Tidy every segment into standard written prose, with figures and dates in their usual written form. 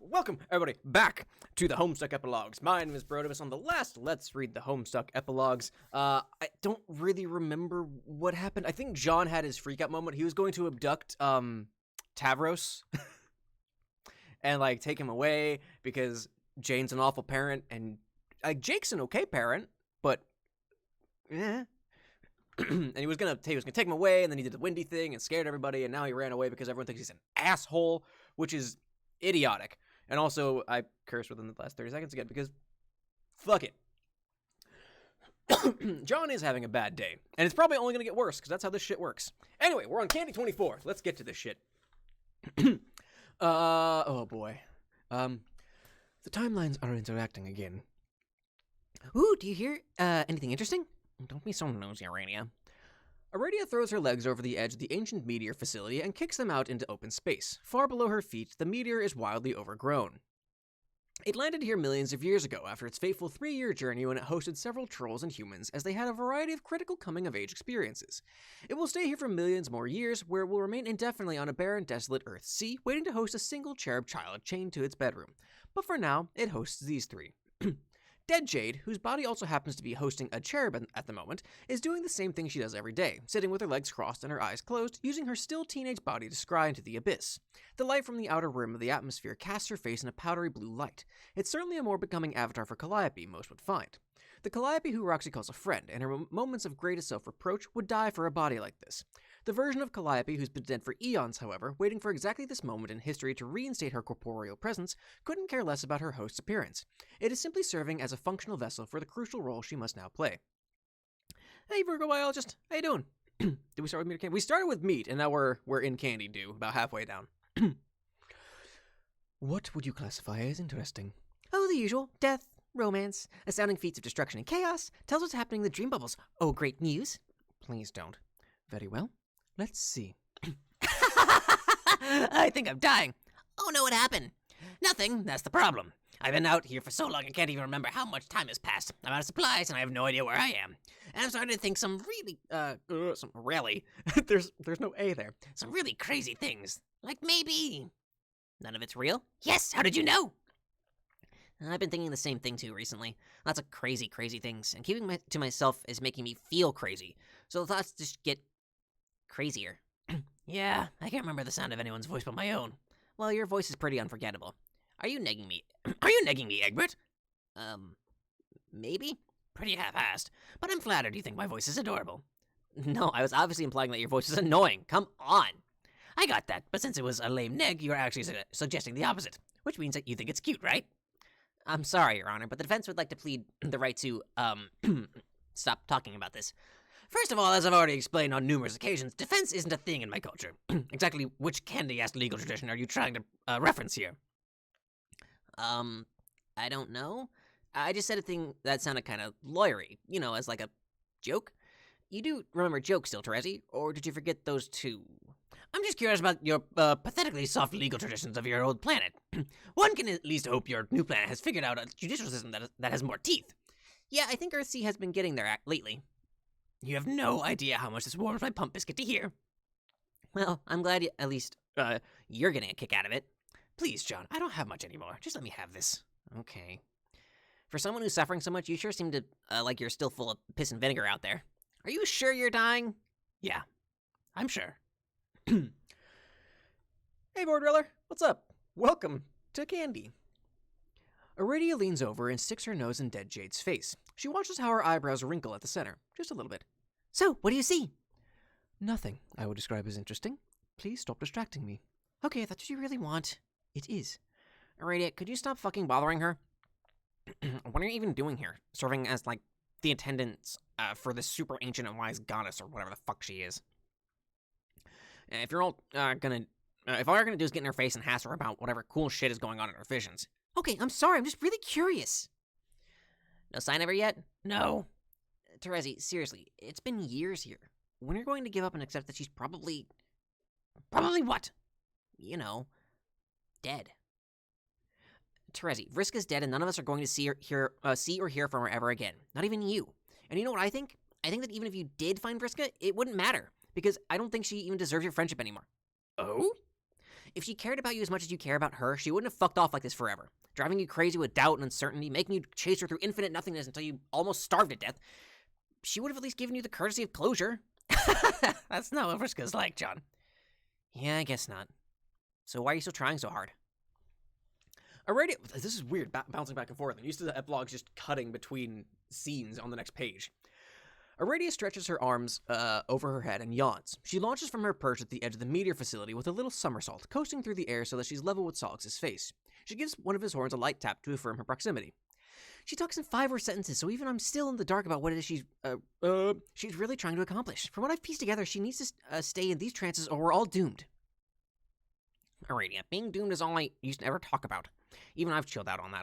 Welcome, everybody, back to the Homestuck Epilogues. My name is Brodemus. On the last Let's Read the Homestuck Epilogues, I don't really remember what happened. I think John had his freak-out moment. He was going to abduct, Tavros and, like, take him away because Jane's an awful parent, and, Jake's an okay parent, but, and he was gonna take him away, and then he did the windy thing and scared everybody, and now he ran away because everyone thinks he's an asshole, which is idiotic. And also, I cursed within the last 30 seconds again because fuck it. John is having a bad day, and it's probably only gonna get worse because that's how this shit works. Anyway, we're on Candy 24. Let's get to this shit. Oh boy. The timelines are interacting again. Ooh, do you hear anything interesting? Don't be so nosy, Aradia. Aradia throws her legs over the edge of the ancient meteor facility and kicks them out into open space. Far below her feet, the meteor is wildly overgrown. It landed here millions of years ago after its fateful 3-year journey when it hosted several trolls and humans as they had a variety of critical coming-of-age experiences. It will stay here for millions more years, where it will remain indefinitely on a barren, desolate Earth sea, waiting to host a single cherub child chained to its bedroom. But for now, it hosts these three. Dead Jade, whose body also happens to be hosting a cherub at the moment, is doing the same thing she does every day, sitting with her legs crossed and her eyes closed, using her still teenage body to scry into the abyss. The light from the outer rim of the atmosphere casts her face in a powdery blue light. It's certainly a more becoming avatar for Calliope, most would find. The Calliope who Roxy calls a friend, in her moments of greatest self-reproach, would die for a body like this. The version of Calliope who's been dead for eons, however, waiting for exactly this moment in history to reinstate her corporeal presence, couldn't care less about her host's appearance. It is simply serving as a functional vessel for the crucial role she must now play. Hey, Virgo biologist, how you doing? Did we start with meat or candy? We started with meat, and now we're in candy dew, about halfway down. What would you classify as interesting? Oh, the usual. Death, romance, astounding feats of destruction and chaos, tells what's happening in the dream bubbles. Oh, great news. Please don't. Very well. Let's see. I think I'm dying. Oh no, what happened? Nothing, that's the problem. I've been out here for so long I can't even remember how much time has passed. I'm out of supplies and I have no idea where I am. And I'm starting to think some really, there's no A there. Some really crazy things. Like maybe none of it's real? Yes, how did you know? I've been thinking the same thing too recently. Lots of crazy things, and keeping to myself is making me feel crazy. So the thoughts just get crazier. Yeah, I can't remember the sound of anyone's voice but my own. Well, your voice is pretty unforgettable. Are you negging me? Are you negging me, Egbert? Maybe? Pretty half-assed, but I'm flattered you think my voice is adorable. No, I was obviously implying that your voice is annoying. Come on. I got that, but since it was a lame neg, you're actually suggesting the opposite, which means that you think it's cute, right? I'm sorry, Your Honor, but the defense would like to plead the right to, stop talking about this. First of all, as I've already explained on numerous occasions, defense isn't a thing in my culture. Exactly which candy-ass legal tradition are you trying to reference here? I don't know. I just said a thing that sounded kind of lawyery, you know, as like a joke. You do remember jokes still, Terezi, or did you forget those too? I'm just curious about your pathetically soft legal traditions of your old planet. One can at least hope your new planet has figured out a judicial system that has more teeth. Yeah, I think Earthsea has been getting there lately. You have no idea how much this warms my pump biscuit to hear. Well, I'm glad at least you're getting a kick out of it. Please, John, I don't have much anymore. Just let me have this. Okay. For someone who's suffering so much, you sure seem to like you're still full of piss and vinegar out there. Are you sure you're dying? Yeah, I'm sure. Hey, Boardriller, what's up? Welcome to Candy. Aradia leans over and sticks her nose in Dead Jade's face. She watches how her eyebrows wrinkle at the center, just a little bit. So, what do you see? Nothing I would describe as interesting. Please stop distracting me. Okay, if that's what you really want. It is. Aradia, could you stop fucking bothering her? What are you even doing here? Serving as, like, the attendants for this super ancient and wise goddess or whatever the fuck she is. If you're all if all you're gonna do is get in her face and hassle her about whatever cool shit is going on in her visions. Okay, I'm sorry, I'm just really curious. No sign of her yet? No. Terezi, seriously, it's been years here. When are you going to give up and accept that she's probably what? You know, dead. Terezi, Vriska's dead and none of us are going to see or hear from her ever again. Not even you. And you know what I think? I think that even if you did find Vriska, it wouldn't matter. Because I don't think she even deserves your friendship anymore. Oh? If she cared about you as much as you care about her, she wouldn't have fucked off like this forever, driving you crazy with doubt and uncertainty, making you chase her through infinite nothingness until you almost starved to death. She would have at least given you the courtesy of closure. That's not what Vriska's like, John. Yeah, I guess not. So why are you still trying so hard? This is weird, bouncing back and forth. I'm used to the epilogues just cutting between scenes on the next page. Aradia stretches her arms over her head and yawns. She launches from her perch at the edge of the meteor facility with a little somersault, coasting through the air so that she's level with Solix's face. She gives one of his horns a light tap to affirm her proximity. She talks in 5-word sentences, so even I'm still in the dark about what it is she's really trying to accomplish. From what I've pieced together, she needs to stay in these trances or we're all doomed. Aradia, being doomed is all I used to ever talk about. Even I've chilled out on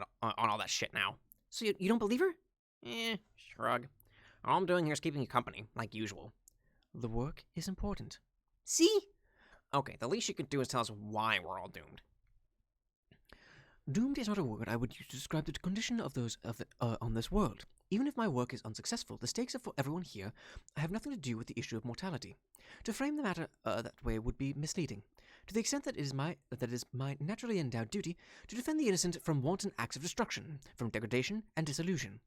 all that shit now. So you don't believe her? Shrug. All I'm doing here is keeping you company, like usual. The work is important. See? Okay, the least you could do is tell us why we're all doomed. Doomed is not a word I would use to describe the condition of those on this world. Even if my work is unsuccessful, the stakes are for everyone here. I have nothing to do with the issue of mortality. To frame the matter that way would be misleading. To the extent that it is my naturally endowed duty to defend the innocent from wanton acts of destruction, from degradation and dissolution.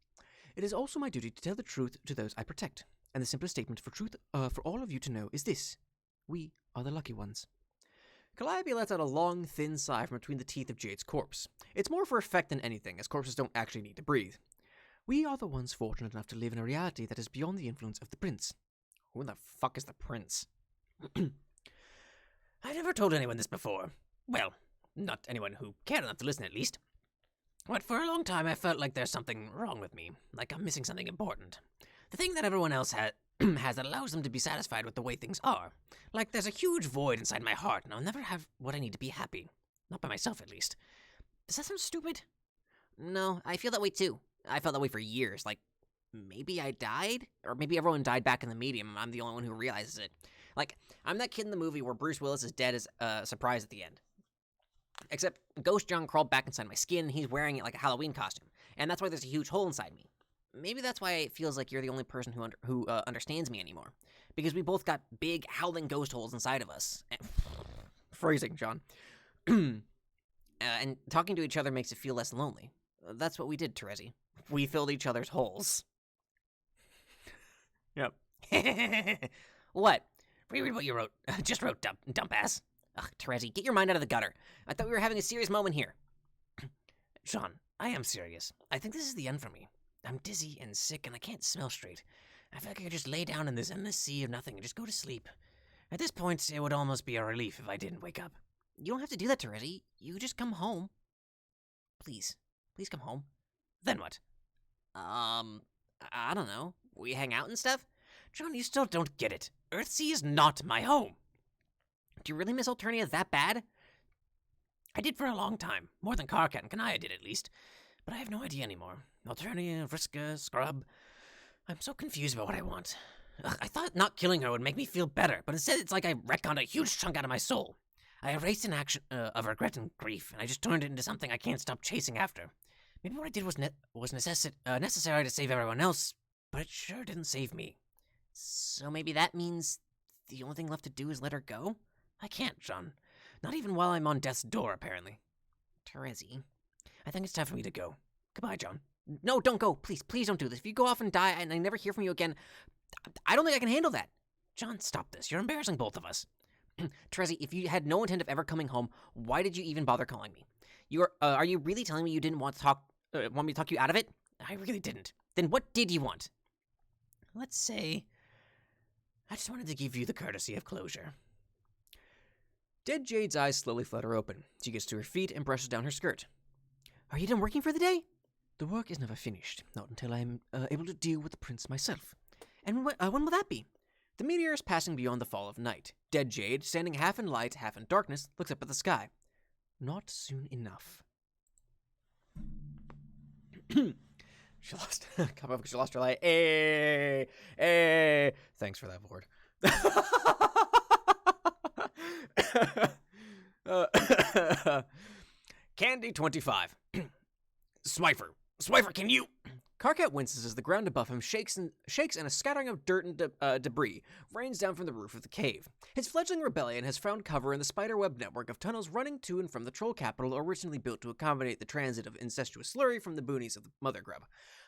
It is also my duty to tell the truth to those I protect. And the simplest statement for truth for all of you to know is this: we are the lucky ones. Calliope lets out a long, thin sigh from between the teeth of Jade's corpse. It's more for effect than anything, as corpses don't actually need to breathe. We are the ones fortunate enough to live in a reality that is beyond the influence of the prince. Who the fuck is the prince? I've never told anyone this before. Well, not anyone who cared enough to listen, at least. But for a long time, I felt like there's something wrong with me, like I'm missing something important. The thing that everyone else has that allows them to be satisfied with the way things are. Like there's a huge void inside my heart, and I'll never have what I need to be happy. Not by myself, at least. Does that sound stupid? No, I feel that way too. I felt that way for years. Like, maybe I died? Or maybe everyone died back in the medium, and I'm the only one who realizes it. Like, I'm that kid in the movie where Bruce Willis is dead as a surprise at the end. Except Ghost John crawled back inside my skin, and he's wearing it like a Halloween costume. And that's why there's a huge hole inside me. Maybe that's why it feels like you're the only person who understands me anymore. Because we both got big, howling ghost holes inside of us. Phrasing, John. And talking to each other makes it feel less lonely. That's what we did, Terezi. We filled each other's holes. Yep. What? Reread what you wrote. Just wrote, dump ass. Ugh, Terezi, get your mind out of the gutter. I thought we were having a serious moment here. John, I am serious. I think this is the end for me. I'm dizzy and sick and I can't smell straight. I feel like I could just lay down in this endless sea of nothing and just go to sleep. At this point, it would almost be a relief if I didn't wake up. You don't have to do that, Terezi. You just come home. Please. Please come home. Then what? I don't know. We hang out and stuff? John, you still don't get it. Earthsea is not my home. Do you really miss Alternia that bad? I did for a long time. More than Karkat and Kanaya did, at least. But I have no idea anymore. Alternia, Vriska, Scrub. I'm so confused about what I want. Ugh, I thought not killing her would make me feel better, but instead it's like I retconned a huge chunk out of my soul. I erased an action of regret and grief, and I just turned it into something I can't stop chasing after. Maybe what I did was necessary to save everyone else, but it sure didn't save me. So maybe that means the only thing left to do is let her go? I can't, John. Not even while I'm on death's door, apparently. Terezi, I think it's time for me to go. Goodbye, John. No, don't go. Please, please don't do this. If you go off and die and I never hear from you again, I don't think I can handle that. John, stop this. You're embarrassing both of us. Terezi, if you had no intent of ever coming home, why did you even bother calling me? Are you really telling me you didn't want me to talk you out of it? I really didn't. Then what did you want? Let's say I just wanted to give you the courtesy of closure. Dead Jade's eyes slowly flutter open. She gets to her feet and brushes down her skirt. Are you done working for the day? The work is never finished, not until I am able to deal with the prince myself. And when will that be? The meteor is passing beyond the fall of night. Dead Jade, standing half in light, half in darkness, looks up at the sky. Not soon enough. She lost her light. Thanks for that, Lord. Candy 25. Swifer, can you? Karkat winces as the ground above him shakes and a scattering of dirt and debris rains down from the roof of the cave. His fledgling rebellion has found cover in the spiderweb network of tunnels running to and from the troll capital originally built to accommodate the transit of incestuous slurry from the boonies of the Mother Grub.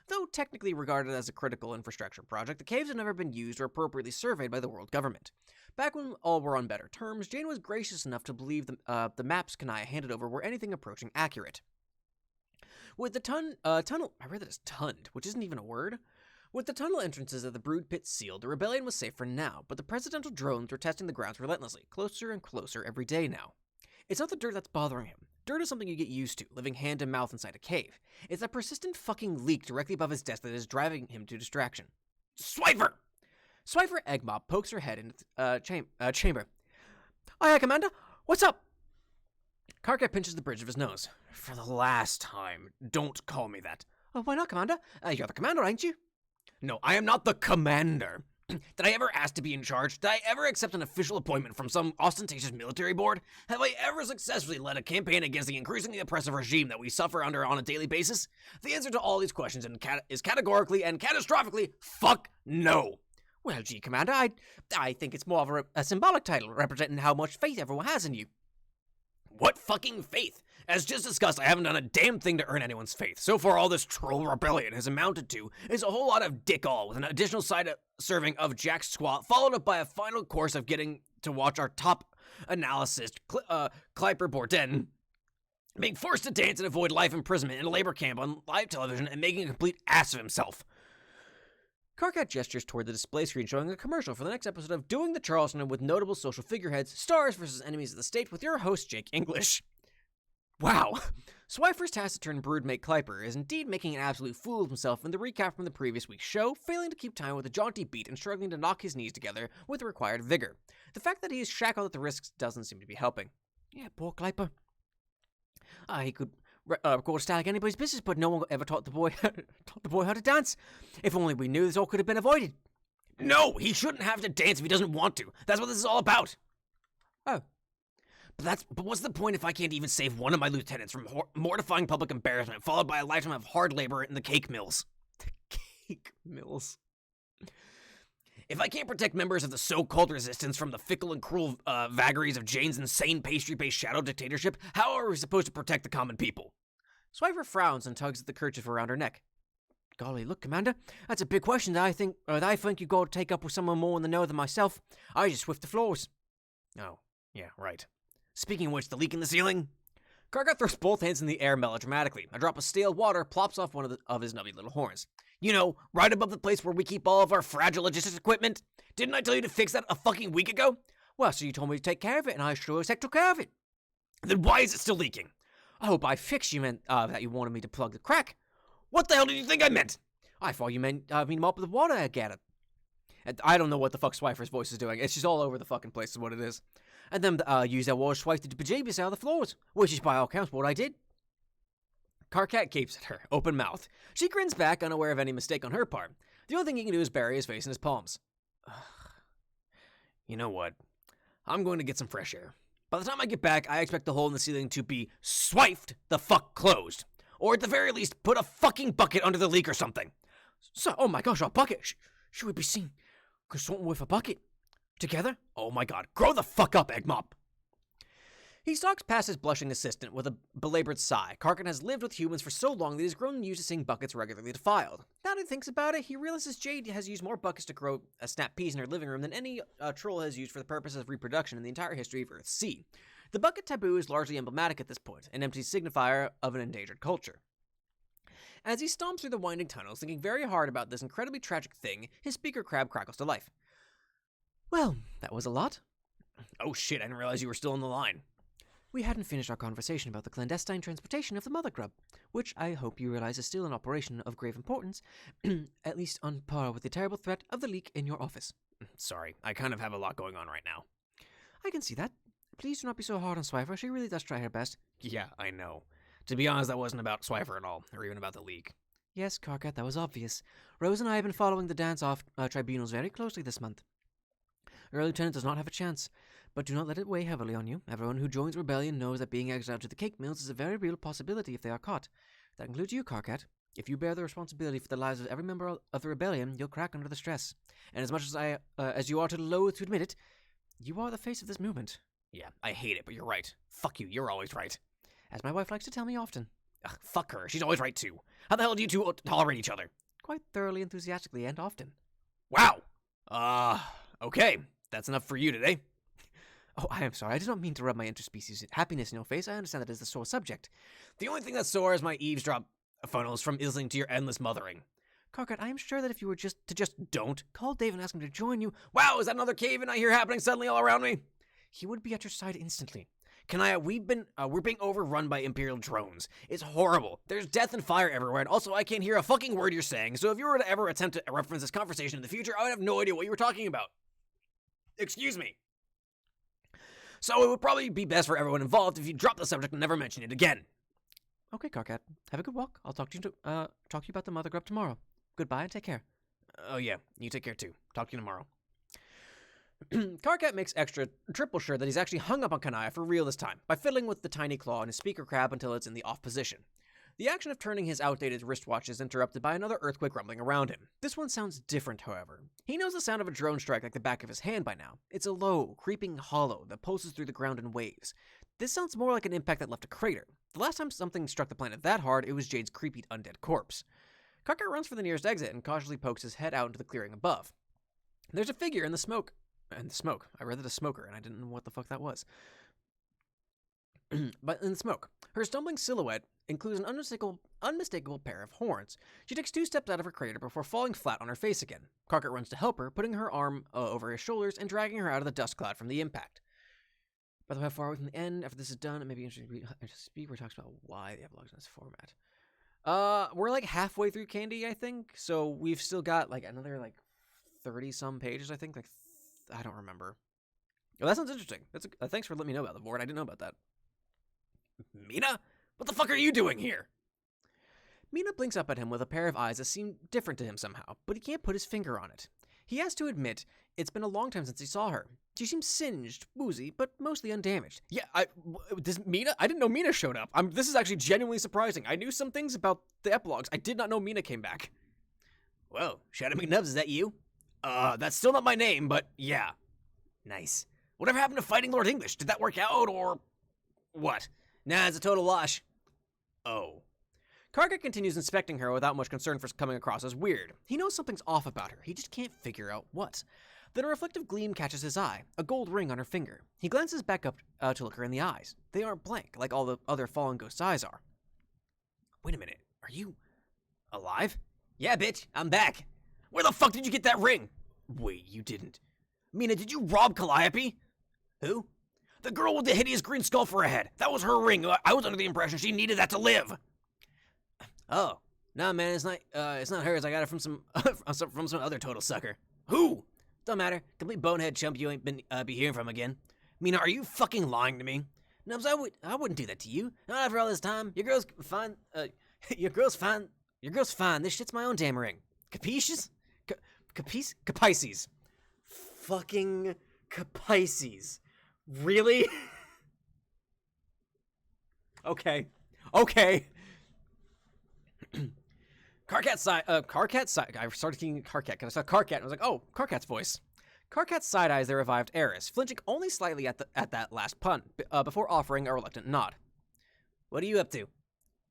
Though technically regarded as a critical infrastructure project, the caves have never been used or appropriately surveyed by the world government. Back when all were on better terms, Jane was gracious enough to believe the maps Kanaya handed over were anything approaching accurate. With the tunnel, I read that as tunned, which isn't even a word. With the tunnel entrances of the brood pit sealed, the rebellion was safe for now, but the presidential drones were testing the grounds relentlessly, closer and closer every day now. It's not the dirt that's bothering him. Dirt is something you get used to, living hand to mouth inside a cave. It's that persistent fucking leak directly above his desk that is driving him to distraction. Swifer! Swifer Eggmob pokes her head into the chamber. Aye, Commander, what's up? Karkat pinches the bridge of his nose. For the last time, don't call me that. Oh, why not, Commander? You're the commander, ain't you? No, I am not the commander. Did I ever ask to be in charge? Did I ever accept an official appointment from some ostentatious military board? Have I ever successfully led a campaign against the increasingly oppressive regime that we suffer under on a daily basis? The answer to all these questions is categorically and catastrophically fuck no. Well, gee, Commander, I think it's more of a symbolic title representing how much faith everyone has in you. What fucking faith? As just discussed, I haven't done a damn thing to earn anyone's faith. So far, all this troll rebellion has amounted to is a whole lot of dick-all with an additional side serving of Jack Squat, followed up by a final course of getting to watch our top analyst, Clyper Borden, being forced to dance and avoid life imprisonment in a labor camp on live television and making a complete ass of himself. Karkat gestures toward the display screen showing a commercial for the next episode of Doing the Charleston with notable social figureheads, stars versus enemies of the state with your host, Jake English. Wow. Swifer's task to turn broodmate Clyper is indeed making an absolute fool of himself in the recap from the previous week's show, failing to keep time with a jaunty beat and struggling to knock his knees together with the required vigor. The fact that he is shackled at the wrists doesn't seem to be helping. Yeah, poor Clyper. He could record a style like anybody's business, but no one ever taught the boy how to dance. If only we knew, this all could have been avoided. No, he shouldn't have to dance if he doesn't want to. That's what this is all about. Oh. But what's the point if I can't even save one of my lieutenants from mortifying public embarrassment, followed by a lifetime of hard labor in the cake mills? The cake mills. If I can't protect members of the so-called resistance from the fickle and cruel vagaries of Jane's insane pastry-based shadow dictatorship, how are we supposed to protect the common people? Swifer frowns and tugs at the kerchief around her neck. Golly, look, Commander, that's a big question that I think you've got to take up with someone more in the know than myself. I just swift the floors. Oh, yeah, right. Speaking of which, the leak in the ceiling? Karkat throws both hands in the air melodramatically. A drop of stale water plops off one of his nubby little horns. You know, right above the place where we keep all of our fragile logistics equipment. Didn't I tell you to fix that a fucking week ago? Well, so you told me to take care of it, and I sure as heck took care of it. Then why is it still leaking? Oh, by fix you meant that you wanted me to plug the crack. What the hell did you think I meant? I thought you meant mop the water again. I don't know what the fuck Swifer's voice is doing. It's just all over the fucking place is what it is. And then use that water swipe to bejeebus out of the floors, which is by all accounts what I did. Karkat gapes at her, open mouthed. She grins back, unaware of any mistake on her part. The only thing he can do is bury his face in his palms. You know what? I'm going to get some fresh air. By the time I get back, I expect the hole in the ceiling to be swiped the fuck closed. Or at the very least, put a fucking bucket under the leak or something. So, oh my gosh, a bucket. Should we be seen consulting with a bucket? Together? Oh my god, grow the fuck up, Eggmop. He stalks past his blushing assistant with a belabored sigh. Karkat has lived with humans for so long that he's grown used to seeing buckets regularly defiled. Now that he thinks about it, he realizes Jade has used more buckets to grow snap peas in her living room than any troll has used for the purposes of reproduction in the entire history of Earthsea. The bucket taboo is largely emblematic at this point, an empty signifier of an endangered culture. As he stomps through the winding tunnels, thinking very hard about this incredibly tragic thing, his speaker crab crackles to life. Well, that was a lot. Oh shit, I didn't realize you were still on the line. We hadn't finished our conversation about the clandestine transportation of the Mother Grub, which I hope you realize is still an operation of grave importance, at least on par with the terrible threat of the leak in your office. Sorry, I kind of have a lot going on right now. I can see that. Please do not be so hard on Swifer. She really does try her best. Yeah, I know. To be honest, that wasn't about Swifer at all, or even about the leak. Yes, Karkat, that was obvious. Rose and I have been following the dance-off tribunals very closely this month. Your lieutenant does not have a chance, but do not let it weigh heavily on you. Everyone who joins rebellion knows that being exiled to the cake mills is a very real possibility if they are caught. That includes you, Karkat. If you bear the responsibility for the lives of every member of the rebellion, you'll crack under the stress. And as much as you are to loathe to admit it, you are the face of this movement. Yeah, I hate it, but you're right. Fuck you, you're always right. As my wife likes to tell me often. Ugh, fuck her, she's always right too. How the hell do you two tolerate each other? Quite thoroughly, enthusiastically, and often. Wow! Okay. That's enough for you today. Oh, I am sorry. I did not mean to rub my interspecies happiness in your face. I understand that is the sore subject. The only thing that's sore is my eavesdrop funnels from listening to your endless mothering. Karkat, I am sure that if you were just don't call Dave and ask him to join you. Wow, is that another cave-in I hear happening suddenly all around me? He would be at your side instantly. Kanaya, we're being overrun by Imperial drones. It's horrible. There's death and fire everywhere, and also I can't hear a fucking word you're saying, so if you were to ever attempt to reference this conversation in the future, I would have no idea what you were talking about. Excuse me. So it would probably be best for everyone involved if you drop the subject and never mention it again. Okay, Karkat. Have a good walk. I'll talk to you about the mother grub tomorrow. Goodbye and take care. Oh yeah, you take care too. Talk to you tomorrow. Karkat makes triple sure that he's actually hung up on Kanaya for real this time, by fiddling with the tiny claw in his speaker crab until it's in the off position. The action of turning his outdated wristwatch is interrupted by another earthquake rumbling around him. This one sounds different, however. He knows the sound of a drone strike like the back of his hand by now. It's a low, creeping hollow that pulses through the ground in waves. This sounds more like an impact that left a crater. The last time something struck the planet that hard, it was Jade's creepy undead corpse. Karkat runs for the nearest exit and cautiously pokes his head out into the clearing above. There's a figure in the smoke. I read that a smoker, and I didn't know what the fuck that was. But in the smoke, her stumbling silhouette includes an unmistakable pair of horns. She takes 2 steps out of her crater before falling flat on her face again. Karkat runs to help her, putting her arm over his shoulders and dragging her out of the dust cloud from the impact. By the way, how far away from the end, after this is done, it may be interesting to read a speak where it talks about why the epilogues in this format. We're like halfway through Candy, I think, so we've still got like another like 30-some pages, I think. I don't remember. Oh, that sounds interesting. Thanks for letting me know about the board. I didn't know about that. Mina? What the fuck are you doing here? Mina blinks up at him with a pair of eyes that seem different to him somehow, but he can't put his finger on it. He has to admit, it's been a long time since he saw her. She seems singed, woozy, but mostly undamaged. Yeah, Mina? I didn't know Mina showed up. This is actually genuinely surprising. I knew some things about the epilogues. I did not know Mina came back. Whoa, Shadow McNubbs, is that you? That's still not my name, but yeah. Nice. Whatever happened to fighting Lord English? Did that work out, or what? Nah, it's a total wash. Oh. Karkat continues inspecting her without much concern for coming across as weird. He knows something's off about her. He just can't figure out what. Then a reflective gleam catches his eye, a gold ring on her finger. He glances back up to look her in the eyes. They aren't blank, like all the other fallen ghosts' eyes are. Wait a minute. Are you alive? Yeah, bitch. I'm back. Where the fuck did you get that ring? Wait, you didn't. Mina, did you rob Calliope? Who? The girl with the hideous green skull for a head. That was her ring. I was under the impression she needed that to live. Oh. Nah, man, it's not hers. I got it from some other total sucker. Who? Don't matter. Complete bonehead chump you ain't been be hearing from again. Mina, are you fucking lying to me? Nubs, I wouldn't do that to you. Not after all this time. Your girl's fine. Your girl's fine. Your girl's fine. This shit's my own damn ring. Capisces? Capices. Fucking Capices. Really? Okay. Karkat's side. I started thinking Karkat because I saw Karkat and I was like, oh, Karkat's voice. Karkat side-eyes the revived heiress, flinching only slightly at that last pun, before offering a reluctant nod. What are you up to?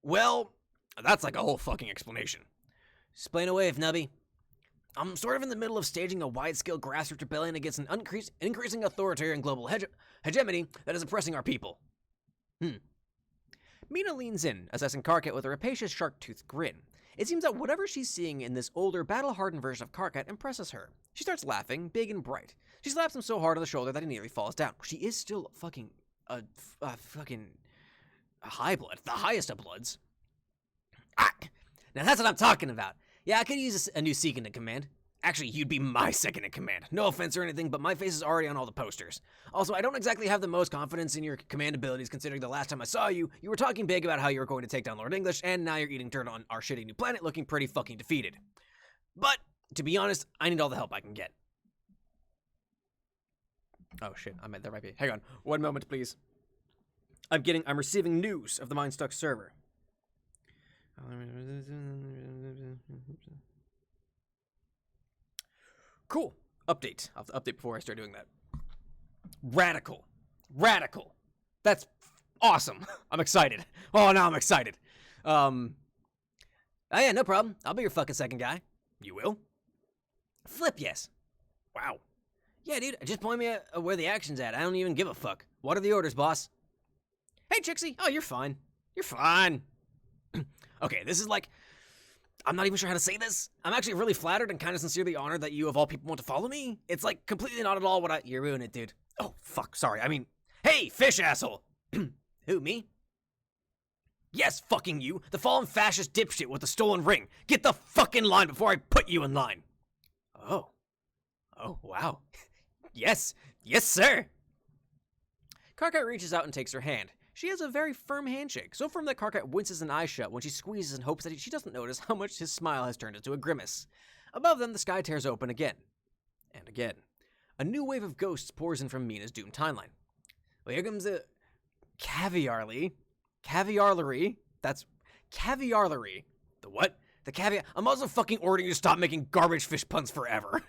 Well, that's like a whole fucking explanation. Explain away, Nubby. I'm sort of in the middle of staging a wide-scale grassroots rebellion against an increasing authoritarian global hegemony that is oppressing our people. Mina leans in, assessing Karkat with a rapacious shark-toothed grin. It seems that whatever she's seeing in this older, battle-hardened version of Karkat impresses her. She starts laughing, big and bright. She slaps him so hard on the shoulder that he nearly falls down. She is still fucking high blood, the highest of bloods. Ah, now that's what I'm talking about. Yeah, I could use a new second in command. Actually, you'd be my second in command. No offense or anything, but my face is already on all the posters. Also, I don't exactly have the most confidence in your command abilities, considering the last time I saw you, you were talking big about how you were going to take down Lord English, and now you're eating dirt on our shitty new planet looking pretty fucking defeated. But, to be honest, I need all the help I can get. Oh shit, I meant there might be. Hang on, one moment please. I'm receiving news of the Homestuck server. Cool. Update. I'll update before I start doing that. Radical. Radical. That's awesome. I'm excited. Oh, now I'm excited. Oh yeah, no problem. I'll be your fucking second guy. You will? Flip, yes. Wow. Yeah, dude, just point me at where the action's at. I don't even give a fuck. What are the orders, boss? Hey, Trixie. Oh, you're fine. You're fine. Okay, this is like... I'm not even sure how to say this. I'm actually really flattered and kind of sincerely honored that you of all people want to follow me. It's like completely not at all what I... You're ruining it, dude. Oh, fuck, sorry. I mean... Hey, fish asshole! Who, me? Yes, fucking you. The fallen fascist dipshit with the stolen ring. Get the fuck in line before I put you in line. Oh. Oh, wow. Yes. Yes, sir. Karkat reaches out and takes her hand. She has a very firm handshake, so firm that Karkat winces an eye shut when she squeezes and hopes that she doesn't notice how much his smile has turned into a grimace. Above them, the sky tears open again. And again. A new wave of ghosts pours in from Mina's doomed timeline. Well, here comes a... Caviarly. Caviarlery. That's... Caviarlery. The what? The caviar... I'm also fucking ordering you to stop making garbage fish puns forever.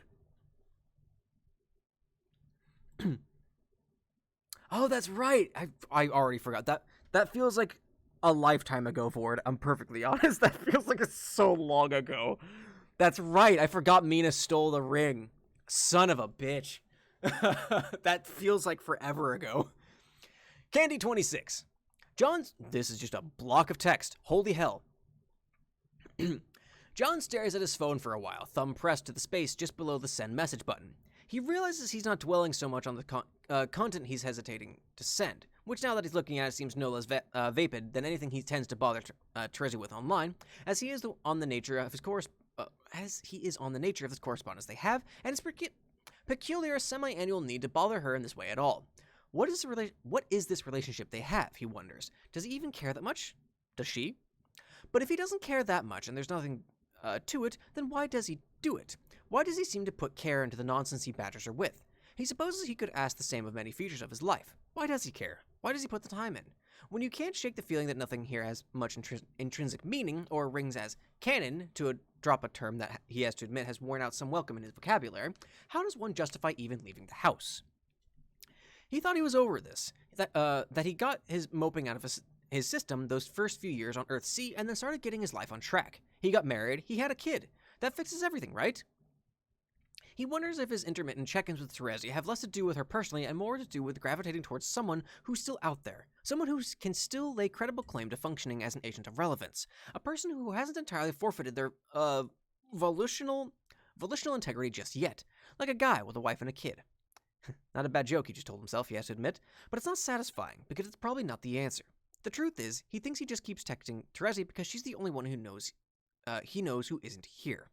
Oh, that's right. I already forgot. That feels like a lifetime ago, Ford. I'm perfectly honest. That feels like it's so long ago. That's right. I forgot Mina stole the ring. Son of a bitch. That feels like forever ago. Candy 26. John's... This is just a block of text. Holy hell. John stares at his phone for a while, thumb pressed to the space just below the send message button. He realizes he's not dwelling so much on the content he's hesitating to send, which now that he's looking at it seems no less vapid than anything he tends to bother Terezi with online, as he is on the nature of his correspondence they have, and his peculiar semi-annual need to bother her in this way at all. What is this relationship they have, he wonders. Does he even care that much? Does she? But if he doesn't care that much and there's nothing to it, then why does he do it? Why does he seem to put care into the nonsense he badgers her with? He supposes he could ask the same of many features of his life. Why does he care? Why does he put the time in? When you can't shake the feeling that nothing here has much intrinsic meaning or rings as canon, to drop a term that he has to admit has worn out some welcome in his vocabulary, how does one justify even leaving the house? He thought he was over this, that he got his moping out of his system those first few years on Earth-C and then started getting his life on track. He got married, he had a kid. That fixes everything, right? He wonders if his intermittent check-ins with Terezi have less to do with her personally and more to do with gravitating towards someone who's still out there. Someone who can still lay credible claim to functioning as an agent of relevance. A person who hasn't entirely forfeited their volitional integrity just yet. Like a guy with a wife and a kid. Not a bad joke, he just told himself, he has to admit. But it's not satisfying, because it's probably not the answer. The truth is, he thinks he just keeps texting Terezi because she's the only one who knows who isn't here.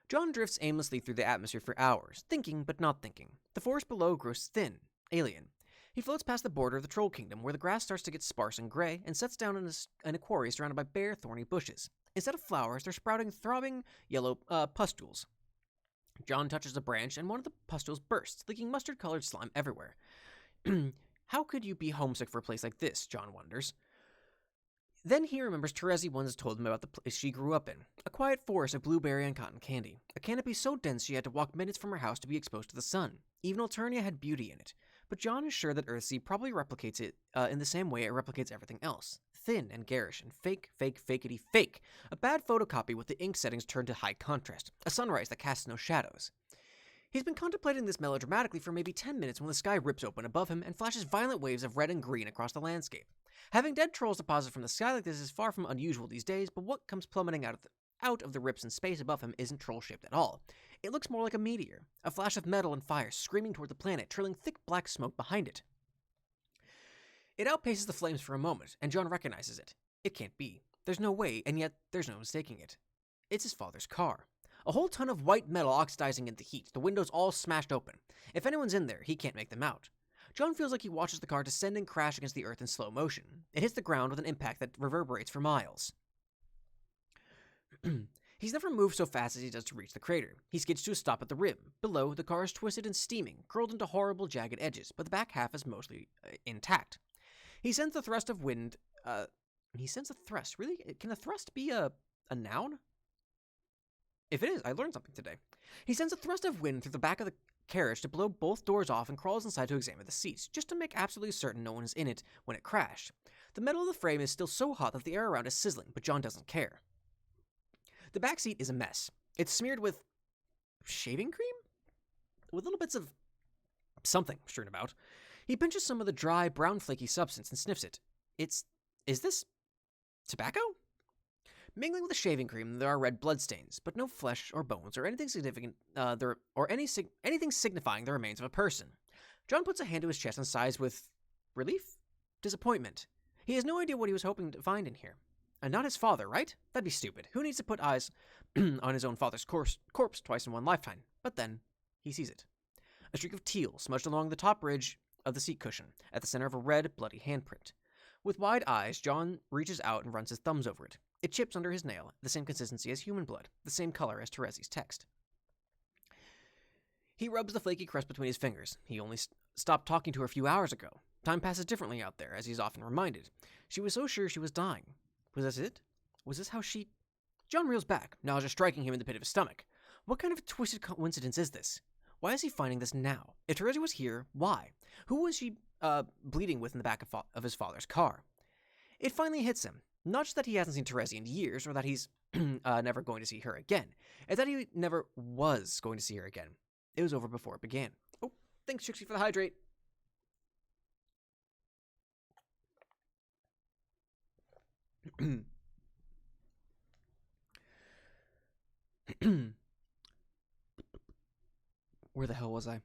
John drifts aimlessly through the atmosphere for hours, thinking but not thinking. The forest below grows thin, alien. He floats past the border of the Troll Kingdom, where the grass starts to get sparse and gray, and sets down in a quarry surrounded by bare, thorny bushes. Instead of flowers, they're sprouting throbbing yellow pustules. John touches a branch, and one of the pustules bursts, leaking mustard-colored slime everywhere. How could you be homesick for a place like this, John wonders. Then he remembers Terezi once told him about the place she grew up in. A quiet forest of blueberry and cotton candy. A canopy so dense she had to walk minutes from her house to be exposed to the sun. Even Alternia had beauty in it. But John is sure that Earthsea probably replicates it in the same way it replicates everything else. Thin and garish and fakety fake. A bad photocopy with the ink settings turned to high contrast. A sunrise that casts no shadows. He's been contemplating this melodramatically for maybe 10 minutes when the sky rips open above him and flashes violent waves of red and green across the landscape. Having dead trolls deposit from the sky like this is far from unusual these days, but what comes plummeting out of the rips in space above him isn't troll-shaped at all. It looks more like a meteor, a flash of metal and fire screaming toward the planet, trailing thick black smoke behind it. It outpaces the flames for a moment, and John recognizes it. It can't be. There's no way, and yet there's no mistaking it. It's his father's car. A whole ton of white metal oxidizing in the heat, the windows all smashed open. If anyone's in there, he can't make them out. John feels like he watches the car descend and crash against the earth in slow motion. It hits the ground with an impact that reverberates for miles. He's never moved so fast as he does to reach the crater. He skids to a stop at the rim. Below, the car is twisted and steaming, curled into horrible, jagged edges, but the back half is mostly intact. He sends the thrust of wind He sends a thrust. Really? Can a thrust be a noun? If it is, I learned something today. He sends a thrust of wind through the back of the carriage to blow both doors off and crawls inside to examine the seats, just to make absolutely certain no one is in it when it crashed. The metal of the frame is still so hot that the air around is sizzling, but John doesn't care. The back seat is a mess. It's smeared with shaving cream? With little bits of something strewn about. He pinches some of the dry, brown, flaky substance and sniffs it. Is this tobacco? Mingling with the shaving cream, there are red bloodstains, but no flesh or bones or anything significant, anything signifying the remains of a person. John puts a hand to his chest and sighs with relief? Disappointment. He has no idea what he was hoping to find in here. And not his father, right? That'd be stupid. Who needs to put eyes on his own father's corpse twice in one lifetime? But then, he sees it. A streak of teal smudged along the top ridge of the seat cushion, at the center of a red, bloody handprint. With wide eyes, John reaches out and runs his thumbs over it. It chips under his nail, the same consistency as human blood, the same color as Terezi's text. He rubs the flaky crust between his fingers. He only stopped talking to her a few hours ago. Time passes differently out there, as he's often reminded. She was so sure she was dying. Was this it? Was this how she... John reels back, nausea striking him in the pit of his stomach. What kind of a twisted coincidence is this? Why is he finding this now? If Terezi was here, why? Who was she bleeding with in the back of his father's car? It finally hits him. Not just that he hasn't seen Terezi in years, or that he's never going to see her again. It's that he never was going to see her again. It was over before it began. Oh, thanks, Trixie, for the hydrate. Where the hell was I?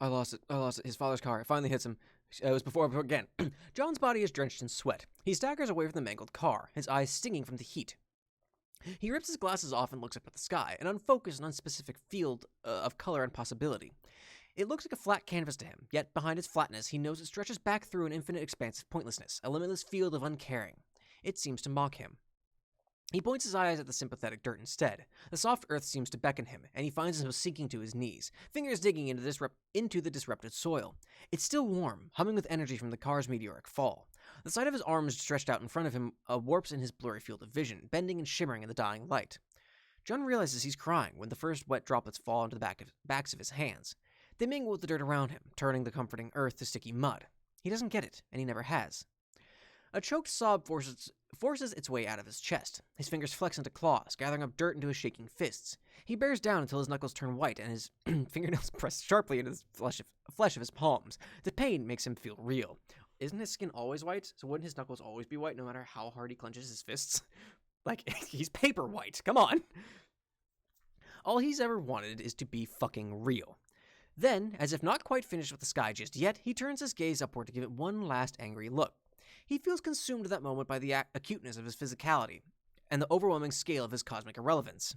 I lost it. His father's car. It finally hits him. It was before again. John's body is drenched in sweat. He staggers away from the mangled car, his eyes stinging from the heat. He rips his glasses off and looks up at the sky, an unfocused and unspecific field of color and possibility. It looks like a flat canvas to him, yet behind its flatness, he knows it stretches back through an infinite expanse of pointlessness, a limitless field of uncaring. It seems to mock him. He points his eyes at the sympathetic dirt instead. The soft earth seems to beckon him, and he finds himself sinking to his knees, fingers digging into the disrupted soil. It's still warm, humming with energy from the car's meteoric fall. The sight of his arms stretched out in front of him warps in his blurry field of vision, bending and shimmering in the dying light. John realizes he's crying when the first wet droplets fall onto the backs of his hands. They mingle with the dirt around him, turning the comforting earth to sticky mud. He doesn't get it, and he never has. A choked sob forces its way out of his chest. His fingers flex into claws, gathering up dirt into his shaking fists. He bears down until his knuckles turn white and his fingernails press sharply into the flesh of his palms. The pain makes him feel real. Isn't his skin always white? So wouldn't his knuckles always be white no matter how hard he clenches his fists? Like, he's paper white. Come on. All he's ever wanted is to be fucking real. Then, as if not quite finished with the sky just yet, he turns his gaze upward to give it one last angry look. He feels consumed at that moment by the acuteness of his physicality and the overwhelming scale of his cosmic irrelevance.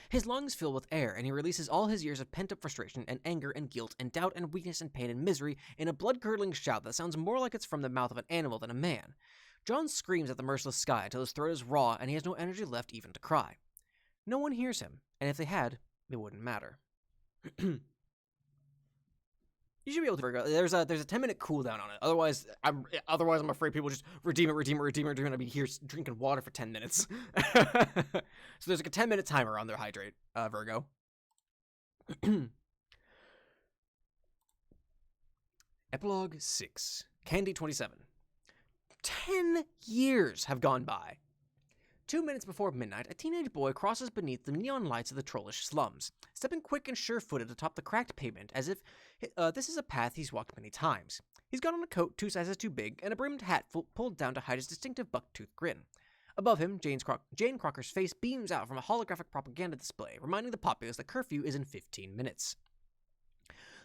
His lungs fill with air, and he releases all his years of pent-up frustration and anger and guilt and doubt and weakness and pain and misery in a blood-curdling shout that sounds more like it's from the mouth of an animal than a man. John screams at the merciless sky until his throat is raw and he has no energy left even to cry. No one hears him, and if they had, it wouldn't matter. You should be able to figure out. There's a 10-minute cooldown on it. Otherwise, I'm afraid people just redeem it. I'll be here drinking water for 10 minutes. So there's like a 10-minute timer on their hydrate, Virgo. Epilogue 6. Candy 27. 10 years have gone by. 2 minutes before midnight, a teenage boy crosses beneath the neon lights of the trollish slums, stepping quick and sure-footed atop the cracked pavement as if this is a path he's walked many times. He's got on a coat 2 sizes too big and a brimmed hat pulled down to hide his distinctive buck-toothed grin. Above him, Jane Crocker's face beams out from a holographic propaganda display, reminding the populace that curfew is in 15 minutes.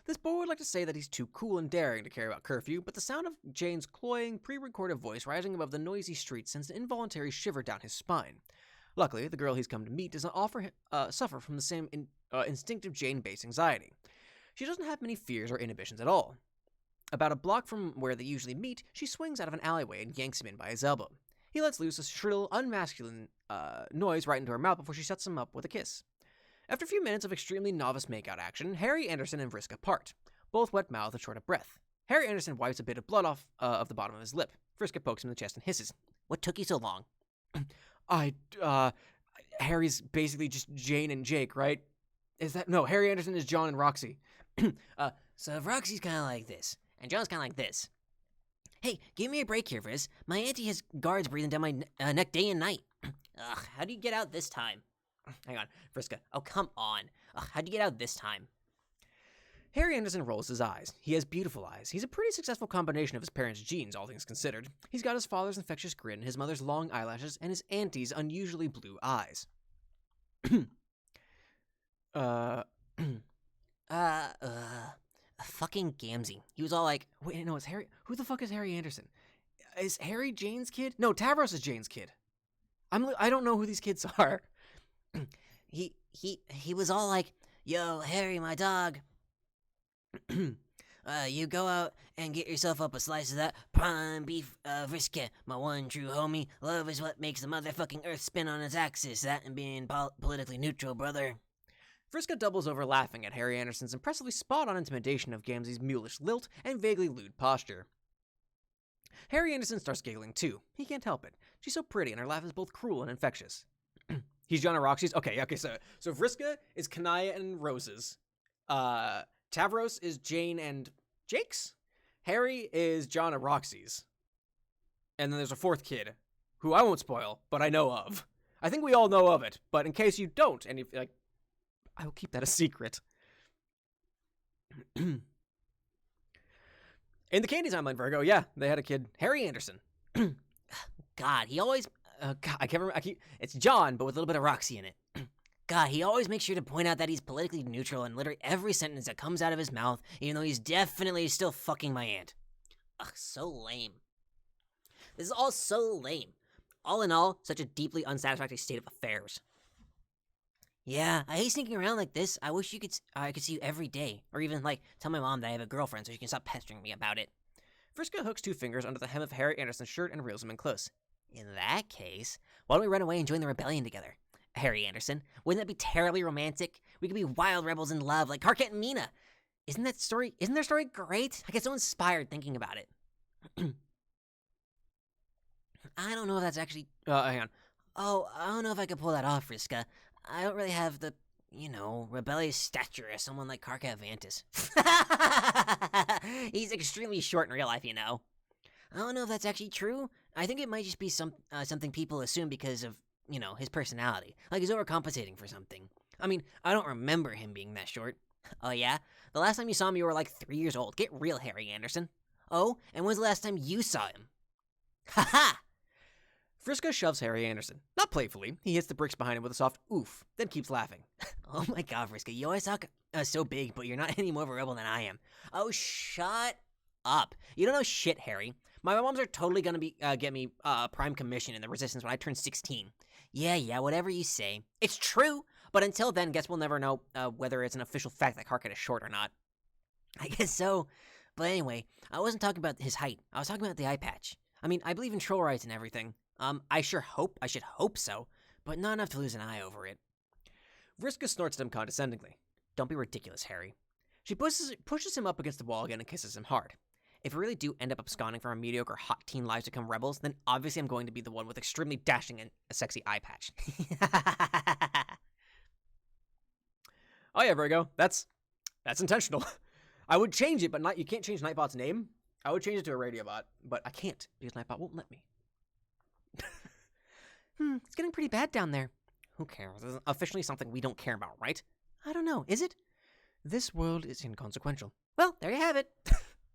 This boy would like to say that he's too cool and daring to care about curfew, but the sound of Jane's cloying, pre-recorded voice rising above the noisy street sends an involuntary shiver down his spine. Luckily, the girl he's come to meet does not suffer from the same instinctive Jane-based anxiety. She doesn't have many fears or inhibitions at all. About a block from where they usually meet, she swings out of an alleyway and yanks him in by his elbow. He lets loose a shrill, unmasculine noise right into her mouth before she sets him up with a kiss. After a few minutes of extremely novice makeout action, Harry Anderson and Vriska part, both wet-mouthed and short of breath. Harry Anderson wipes a bit of blood off of the bottom of his lip. Vriska pokes him in the chest and hisses. What took you so long? Harry's basically just Jane and Jake, right? Is that... No, Harry Anderson is John and Roxy. So if Roxy's kind of like this, and John's kind of like this. Hey, give me a break here, Vriz. My auntie has guards breathing down my neck day and night. Ugh, how do you get out this time? Hang on, Vriska. Oh, come on. Ugh, how'd you get out this time? Harry Anderson rolls his eyes. He has beautiful eyes. He's a pretty successful combination of his parents' genes, all things considered. He's got his father's infectious grin, his mother's long eyelashes, and his auntie's unusually blue eyes. Fucking Gamzee. He was all like, wait, no, it's Harry. Who the fuck is Harry Anderson? Is Harry Jane's kid? No, Tavros is Jane's kid. I don't know who these kids are. he was all like, yo, Harry, my dog. You go out and get yourself up a slice of that prime beef Vriska, my one true homie. Love is what makes the motherfucking earth spin on its axis. That and being politically neutral, brother. Vriska doubles over laughing at Harry Anderson's impressively spot-on intimidation of Gamzee's mulish lilt and vaguely lewd posture. Harry Anderson starts giggling too. He can't help it. She's so pretty and her laugh is both cruel and infectious. He's John and Roxy's? Okay, so Vriska is Kanaya and Rose's. Tavros is Jane and Jake's. Harry is John and Roxy's. And then there's a fourth kid, who I won't spoil, but I know of. I think we all know of it, but in case you don't, and if, like, I will keep that a secret. In the Candy Timeline, Virgo, yeah, they had a kid, Harry Anderson. God, he always... God, I can't remember. It's John, but with a little bit of Roxy in it. God, he always makes sure to point out that he's politically neutral in literally every sentence that comes out of his mouth, even though he's definitely still fucking my aunt. Ugh, so lame. This is all so lame. All in all, such a deeply unsatisfactory state of affairs. Yeah, I hate sneaking around like this. I wish I could see you every day. Or even, like, tell my mom that I have a girlfriend so she can stop pestering me about it. Vriska hooks two fingers under the hem of Harry Anderson's shirt and reels him in close. In that case, why don't we run away and join the rebellion together? Harry Anderson, wouldn't that be terribly romantic? We could be wild rebels in love, like Karkat and Mina. Isn't their story great? I get so inspired thinking about it. I don't know if that's actually... hang on. Oh, I don't know if I could pull that off, Vriska. I don't really have the, rebellious stature as someone like Karkat Vantis. He's extremely short in real life, I don't know if that's actually true. I think it might just be something people assume because of, his personality. Like he's overcompensating for something. I mean, I don't remember him being that short. Oh, yeah? The last time you saw him, you were like 3 years old. Get real, Harry Anderson. Oh, and when's the last time you saw him? Ha ha! Vriska shoves Harry Anderson. Not playfully. He hits the bricks behind him with a soft oof, then keeps laughing. Oh my god, Vriska, you always talk so big, but you're not any more of a rebel than I am. Oh, shut up. You don't know shit, Harry. My moms are totally gonna get me prime commission in the Resistance when I turn 16. Yeah, whatever you say. It's true, but until then, guess we'll never know whether it's an official fact that Karkat is short or not. I guess so. But anyway, I wasn't talking about his height. I was talking about the eye patch. I mean, I believe in troll rights and everything. I should hope so, but not enough to lose an eye over it. Vriska snorts at him condescendingly. Don't be ridiculous, Harry. She pushes him up against the wall again and kisses him hard. If we really do end up absconding from our mediocre hot teen lives to become rebels, then obviously I'm going to be the one with extremely dashing and a sexy eye patch. Oh yeah, Virgo, that's intentional. I would change it, but you can't change Nightbot's name. I would change it to a Radiobot, but I can't because Nightbot won't let me. It's getting pretty bad down there. Who cares? This is officially something we don't care about, right? I don't know, is it? This world is inconsequential. Well, there you have it.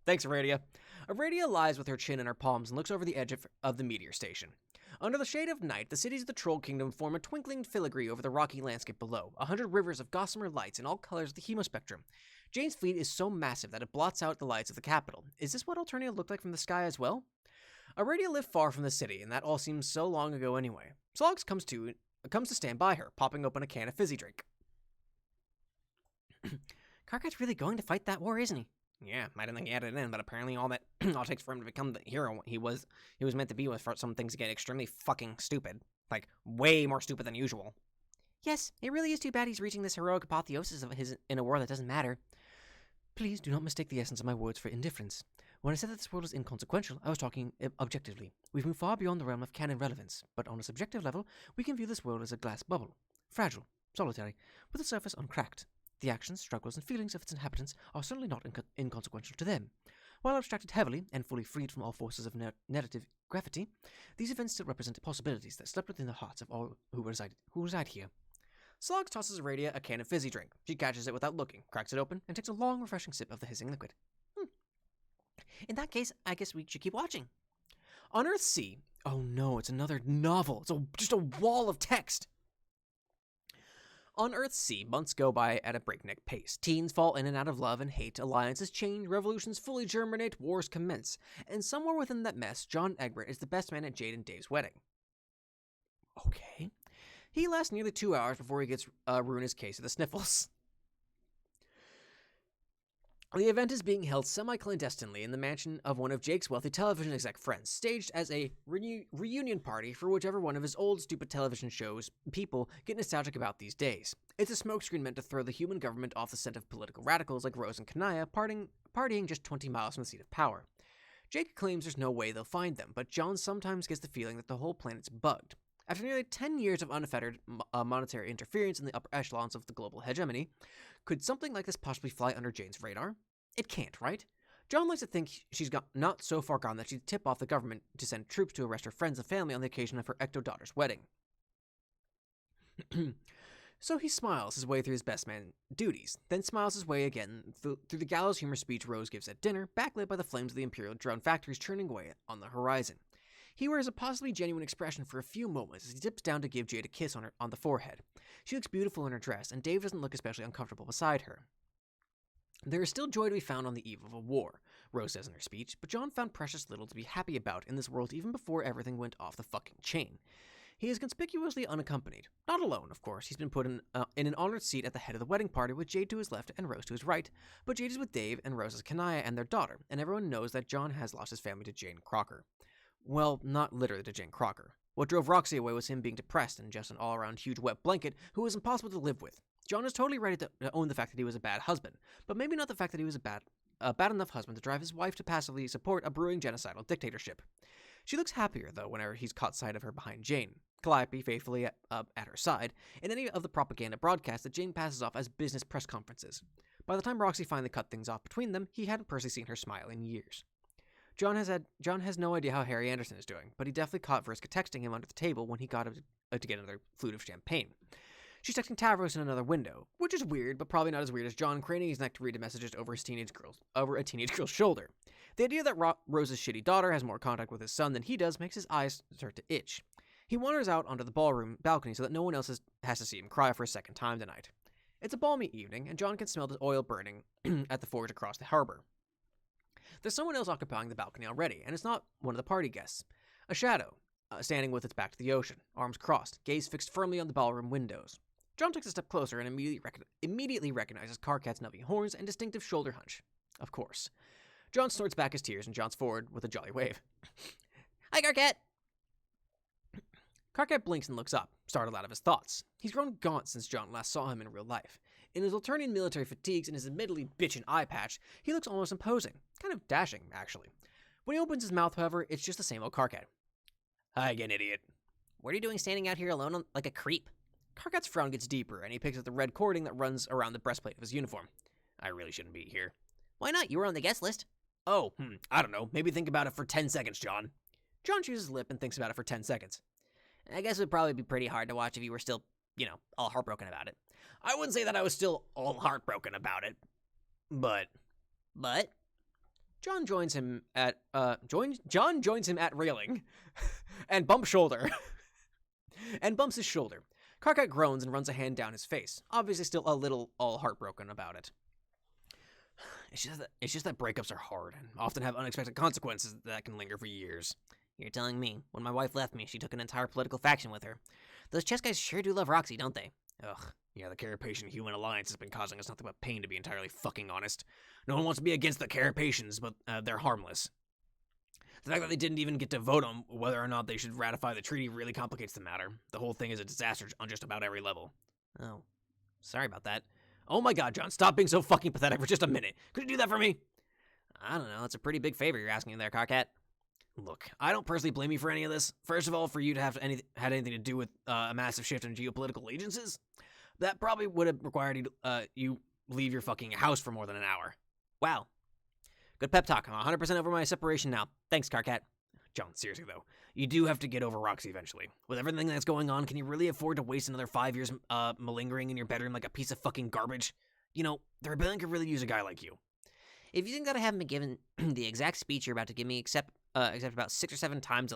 Thanks, Aradia. Aradia lies with her chin in her palms and looks over the edge of the meteor station. Under the shade of night, the cities of the Troll Kingdom form a twinkling filigree over the rocky landscape below, 100 rivers of gossamer lights in all colors of the hemospectrum. Jane's fleet is so massive that it blots out the lights of the capital. Is this what Alternia looked like from the sky as well? Aradia lived far from the city, and that all seems so long ago anyway. Slogs comes to stand by her, popping open a can of fizzy drink. Karkat's really going to fight that war, isn't he? Yeah, I didn't think he had it in, but apparently all it takes for him to become the hero he was meant to be was for some things to get extremely fucking stupid. Like, way more stupid than usual. Yes, it really is too bad he's reaching this heroic apotheosis of his in a war that doesn't matter. Please do not mistake the essence of my words for indifference. When I said that this world is inconsequential, I was talking objectively. We've moved far beyond the realm of canon relevance, but on a subjective level, we can view this world as a glass bubble. Fragile, solitary, with the surface uncracked. The actions, struggles, and feelings of its inhabitants are certainly not inconsequential to them. While abstracted heavily and fully freed from all forces of negative gravity, these events still represent possibilities that slept within the hearts of all who reside here. Slogs tosses Aradia a can of fizzy drink. She catches it without looking, cracks it open, and takes a long, refreshing sip of the hissing liquid. In that case, I guess we should keep watching. On Earth C. Oh no, it's another novel. It's just a wall of text. On Earth C, months go by at a breakneck pace. Teens fall in and out of love and hate, alliances change, revolutions fully germinate, wars commence. And somewhere within that mess, John Egbert is the best man at Jade and Dave's wedding. Okay. He lasts nearly 2 hours before he gets Runa's case of the sniffles. The event is being held semi-clandestinely in the mansion of one of Jake's wealthy television exec friends, staged as a reunion party for whichever one of his old stupid television shows people get nostalgic about these days. It's a smokescreen meant to throw the human government off the scent of political radicals like Rose and Kanaya partying just 20 miles from the seat of power. Jake claims there's no way they'll find them, but John sometimes gets the feeling that the whole planet's bugged. After nearly 10 years of unfettered monetary interference in the upper echelons of the global hegemony, could something like this possibly fly under Jane's radar? It can't, right? John likes to think she's not so far gone that she'd tip off the government to send troops to arrest her friends and family on the occasion of her ecto-daughter's wedding. So he smiles his way through his best man duties, then smiles his way again through the gallows humor speech Rose gives at dinner, backlit by the flames of the Imperial drone factories churning away on the horizon. He wears a possibly genuine expression for a few moments as he dips down to give Jade a kiss on the forehead. She looks beautiful in her dress, and Dave doesn't look especially uncomfortable beside her. There is still joy to be found on the eve of a war, Rose says in her speech, but John found precious little to be happy about in this world even before everything went off the fucking chain. He is conspicuously unaccompanied. Not alone, of course. He's been put in an honored seat at the head of the wedding party with Jade to his left and Rose to his right, but Jade is with Dave and Rose is Kanaya and their daughter, and everyone knows that John has lost his family to Jane Crocker. Well, not literally to Jane Crocker. What drove Roxy away was him being depressed and just an all-around huge wet blanket who was impossible to live with. John is totally ready to own the fact that he was a bad husband, but maybe not the fact that he was a bad enough husband to drive his wife to passively support a brewing genocidal dictatorship. She looks happier, though, whenever he's caught sight of her behind Jane, Calliope faithfully at her side, in any of the propaganda broadcasts that Jane passes off as business press conferences. By the time Roxy finally cut things off between them, he hadn't personally seen her smile in years. John has no idea how Harry Anderson is doing, but he definitely caught Vriska texting him under the table when he got to get another flute of champagne. She's texting Tavros in another window, which is weird, but probably not as weird as John craning his neck to read the messages over a teenage girl's shoulder. The idea that Rose's shitty daughter has more contact with his son than he does makes his eyes start to itch. He wanders out onto the ballroom balcony so that no one else has to see him cry for a second time tonight. It's a balmy evening, and John can smell the oil burning at the forge across the harbor. There's someone else occupying the balcony already, and it's not one of the party guests. A shadow, standing with its back to the ocean, arms crossed, gaze fixed firmly on the ballroom windows. John takes a step closer and immediately recognizes Karkat's nubbing horns and distinctive shoulder hunch. Of course. John snorts back his tears and jaunts forward with a jolly wave. Hi, Karkat! Karkat blinks and looks up, startled out of his thoughts. He's grown gaunt since John last saw him in real life. In his Alternian military fatigues and his admittedly bitchin' eye patch, he looks almost imposing. Kind of dashing, actually. When he opens his mouth, however, it's just the same old Karkat. Hi again, idiot. What are you doing standing out here alone like a creep? Karkat's frown gets deeper, and he picks at the red cording that runs around the breastplate of his uniform. I really shouldn't be here. Why not? You were on the guest list. Oh, I don't know. Maybe think about it for 10 seconds, John. John chews his lip and thinks about it for 10 seconds. I guess it would probably be pretty hard to watch if you were still, all heartbroken about it. I wouldn't say that I was still all heartbroken about it, but... John joins him at railing and bumps his shoulder. Karkat groans and runs a hand down his face, obviously still a little all heartbroken about it. It's just that breakups are hard and often have unexpected consequences that can linger for years. You're telling me. When my wife left me, she took an entire political faction with her. Those chess guys sure do love Roxy, don't they? Ugh, yeah, the Carapacian-Human alliance has been causing us nothing but pain, to be entirely fucking honest. No one wants to be against the Carapacians, but they're harmless. The fact that they didn't even get to vote on whether or not they should ratify the treaty really complicates the matter. The whole thing is a disaster on just about every level. Oh, sorry about that. Oh my god, John, stop being so fucking pathetic for just a minute. Could you do that for me? I don't know. It's a pretty big favor you're asking there, Karkat. Look, I don't personally blame you for any of this. First of all, for you to have had anything to do with a massive shift in geopolitical allegiances, that probably would have required you leave your fucking house for more than an hour. Wow. Good pep talk. I'm 100% over my separation now. Thanks, Karkat. John, seriously though, you do have to get over Roxy eventually. With everything that's going on, can you really afford to waste another 5 years malingering in your bedroom like a piece of fucking garbage? You know, the rebellion could really use a guy like you. If you think that I haven't been given the exact speech you're about to give me, except about 6 or 7 times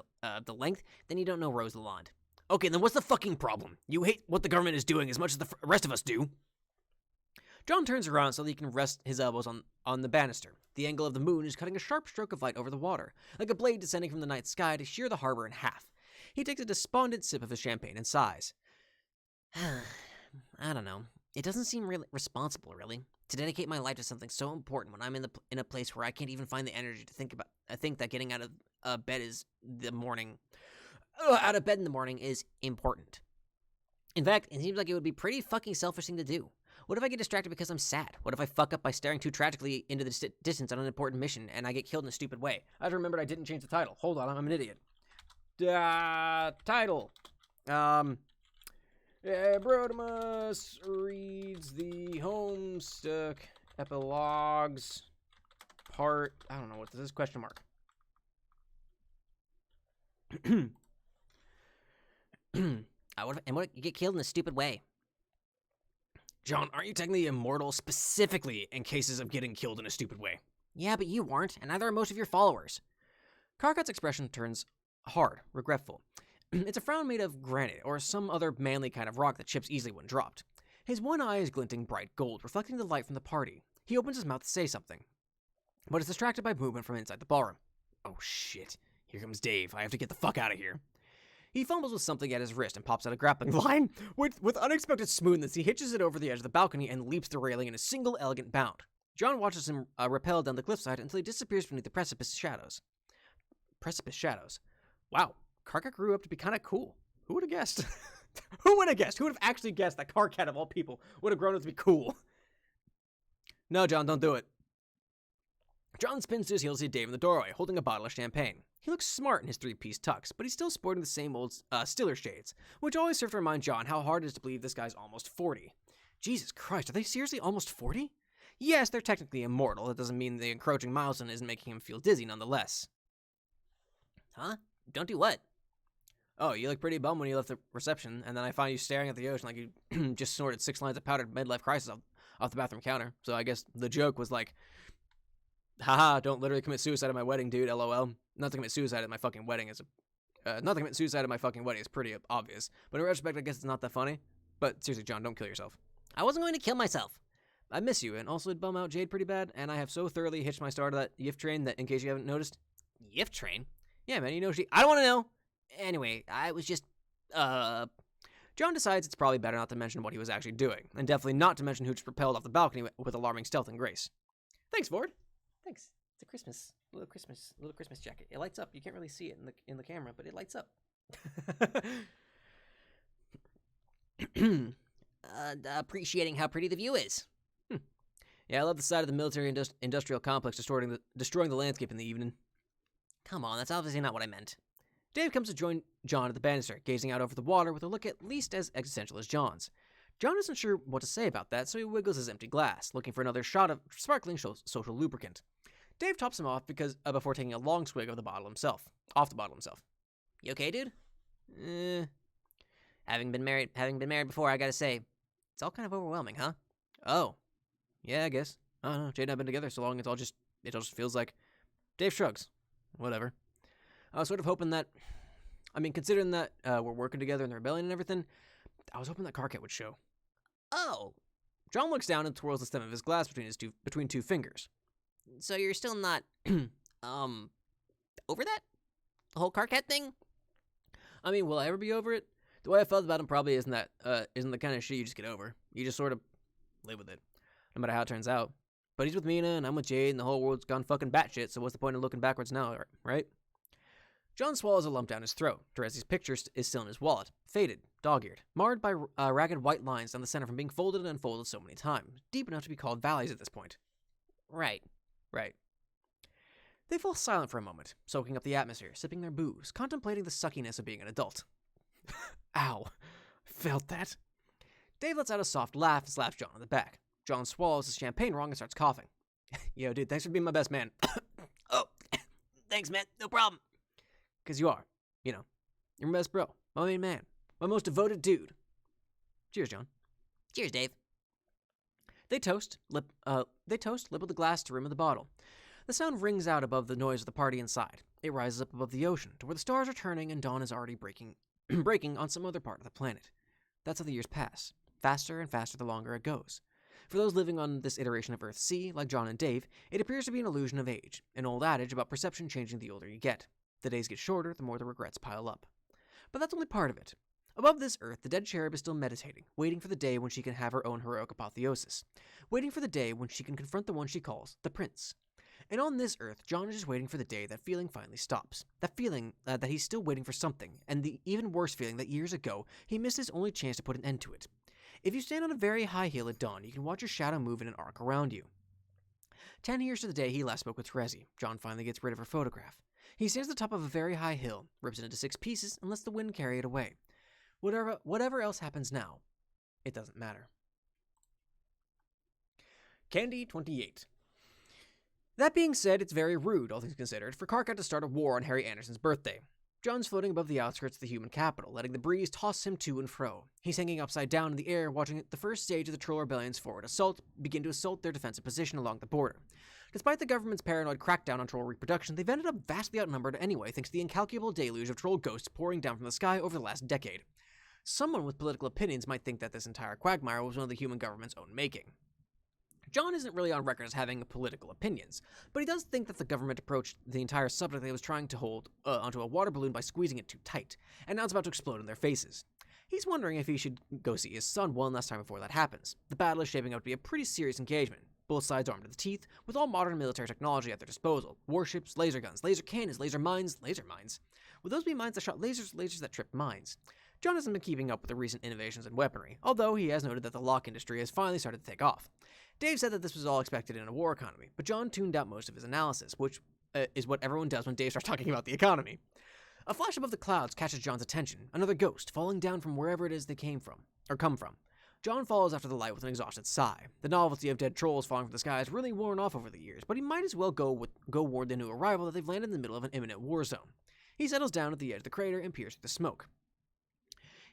the length, then you don't know Rose Lalonde. Okay, then what's the fucking problem? You hate what the government is doing as much as the rest of us do. John turns around so that he can rest his elbows on the banister. The angle of the moon is cutting a sharp stroke of light over the water, like a blade descending from the night sky to shear the harbor in half. He takes a despondent sip of his champagne and sighs. I don't know. It doesn't seem really responsible, really, to dedicate my life to something so important when I'm in a place where I can't even find the energy to think that getting out of bed in the morning is important. In fact, it seems like it would be pretty fucking selfish thing to do. What if I get distracted because I'm sad? What if I fuck up by staring too tragically into the distance on an important mission and I get killed in a stupid way? I just remembered I didn't change the title. Hold on, I'm an idiot. Title. Brodemus reads the Homestuck Epilogues part... I don't know, what this is? Question mark. What if you get killed in a stupid way? John, aren't you technically immortal specifically in cases of getting killed in a stupid way? Yeah, but you aren't, and neither are most of your followers. Karkat's expression turns hard, regretful. It's a frown made of granite or some other manly kind of rock that chips easily when dropped. His one eye is glinting bright gold, reflecting the light from the party. He opens his mouth to say something, but is distracted by movement from inside the ballroom. Oh shit, here comes Dave. I have to get the fuck out of here. He fumbles with something at his wrist and pops out a grappling line. With unexpected smoothness, he hitches it over the edge of the balcony and leaps the railing in a single elegant bound. John watches him rappel down the cliffside until he disappears beneath the precipice shadows. Precipice shadows. Wow, Karkat grew up to be kind of cool. Who would have guessed? Who would have guessed? Who would have actually guessed that Karkat, of all people, would have grown up to be cool? No, John, don't do it. John spins to his heels to see Dave in the doorway, holding a bottle of champagne. He looks smart in his 3-piece tux, but he's still sporting the same old Stiller shades, which always serve to remind John how hard it is to believe this guy's almost 40. Jesus Christ, are they seriously almost 40? Yes, they're technically immortal. That doesn't mean the encroaching milestone isn't making him feel dizzy nonetheless. Huh? Don't do what? Oh, you look pretty bummed when you left the reception, and then I find you staring at the ocean like you just snorted 6 lines of powdered midlife crisis off the bathroom counter. So I guess the joke was like, haha, don't literally commit suicide at my wedding, dude, LOL. Not to commit suicide at my fucking wedding is pretty obvious. But in retrospect, I guess it's not that funny. But seriously, John, don't kill yourself. I wasn't going to kill myself. I miss you, and also it'd bum out Jade pretty bad, and I have so thoroughly hitched my star to that yift train that, in case you haven't noticed... Yift train? Yeah, man, you know she... I don't want to know! Anyway, I was just, John decides it's probably better not to mention what he was actually doing, and definitely not to mention who just propelled off the balcony with alarming stealth and grace. Thanks, Ford. Thanks. It's a little Christmas jacket. It lights up. You can't really see it in the camera, but it lights up. Appreciating how pretty the view is. Yeah, I love the side of the military industrial complex destroying the landscape in the evening. Come on, that's obviously not what I meant. Dave comes to join John at the banister, gazing out over the water with a look at least as existential as John's. John isn't sure what to say about that, so he wiggles his empty glass, looking for another shot of sparkling social lubricant. Dave tops him off before taking a long swig of the bottle himself. You okay, dude? Having been married before, I gotta say, it's all kind of overwhelming, huh? Oh, yeah, I guess. I don't know. Jade and I've been together so long, it all just feels like... Dave shrugs. Whatever. I was sort of hoping that... I mean, considering that we're working together in the rebellion and everything, I was hoping that Karkat would show. Oh! John looks down and twirls the stem of his glass between two fingers. So you're still not, over that? The whole Karkat thing? I mean, will I ever be over it? The way I felt about him probably isn't the kind of shit you just get over. You just sort of live with it, no matter how it turns out. But he's with Mina, and I'm with Jade, and the whole world's gone fucking batshit, so what's the point of looking backwards now, right? John swallows a lump down his throat. Terezi's picture is still in his wallet, faded, dog-eared, marred by ragged white lines down the center from being folded and unfolded so many times, deep enough to be called valleys at this point. Right. They fall silent for a moment, soaking up the atmosphere, sipping their booze, contemplating the suckiness of being an adult. Ow. Felt that. Dave lets out a soft laugh and slaps John on the back. John swallows his champagne wrong and starts coughing. Yo, dude, thanks for being my best man. Oh, thanks, man. No problem. Because you are. You know, you're my best bro. My main man. My most devoted dude. Cheers, John. Cheers, Dave. They toast, lip of the glass to rim of the bottle. The sound rings out above the noise of the party inside. It rises up above the ocean, to where the stars are turning and dawn is already breaking on some other part of the planet. That's how the years pass. Faster and faster the longer it goes. For those living on this iteration of Earth C, like John and Dave, it appears to be an illusion of age, an old adage about perception changing the older you get. The days get shorter, the more the regrets pile up. But that's only part of it. Above this Earth, the dead cherub is still meditating, waiting for the day when she can have her own heroic apotheosis. Waiting for the day when she can confront the one she calls the Prince. And on this Earth, John is just waiting for the day that feeling finally stops. That feeling that he's still waiting for something, and the even worse feeling that years ago, he missed his only chance to put an end to it. If you stand on a very high hill at dawn, you can watch your shadow move in an arc around you. 10 years to the day he last spoke with Terezi, John finally gets rid of her photograph. He stands at the top of a very high hill, rips it into 6 pieces, and lets the wind carry it away. Whatever else happens now, it doesn't matter. Candy 28. That being said, it's very rude, all things considered, for Karkat to start a war on Harry Anderson's birthday. John's floating above the outskirts of the human capital, letting the breeze toss him to and fro. He's hanging upside down in the air, watching the first stage of the Troll Rebellion's forward assault begin to assault their defensive position along the border. Despite the government's paranoid crackdown on troll reproduction, they've ended up vastly outnumbered anyway thanks to the incalculable deluge of troll ghosts pouring down from the sky over the last decade. Someone with political opinions might think that this entire quagmire was one of the human government's own making. John isn't really on record as having political opinions, but he does think that the government approached the entire subject they was trying to hold onto a water balloon by squeezing it too tight, and now it's about to explode in their faces. He's wondering if he should go see his son one last time before that happens. The battle is shaping up to be a pretty serious engagement. Both sides armed to the teeth, with all modern military technology at their disposal. Warships, laser guns, laser cannons, laser mines. Would those be mines that shot lasers, lasers that tripped mines? John hasn't been keeping up with the recent innovations in weaponry, although he has noted that the lock industry has finally started to take off. Dave said that this was all expected in a war economy, but John tuned out most of his analysis, which is what everyone does when Dave starts talking about the economy. A flash above the clouds catches John's attention, another ghost falling down from wherever it is they come from. John follows after the light with an exhausted sigh. The novelty of dead trolls falling from the sky has really worn off over the years, but he might as well go warn the new arrival that they've landed in the middle of an imminent war zone. He settles down at the edge of the crater and peers through the smoke.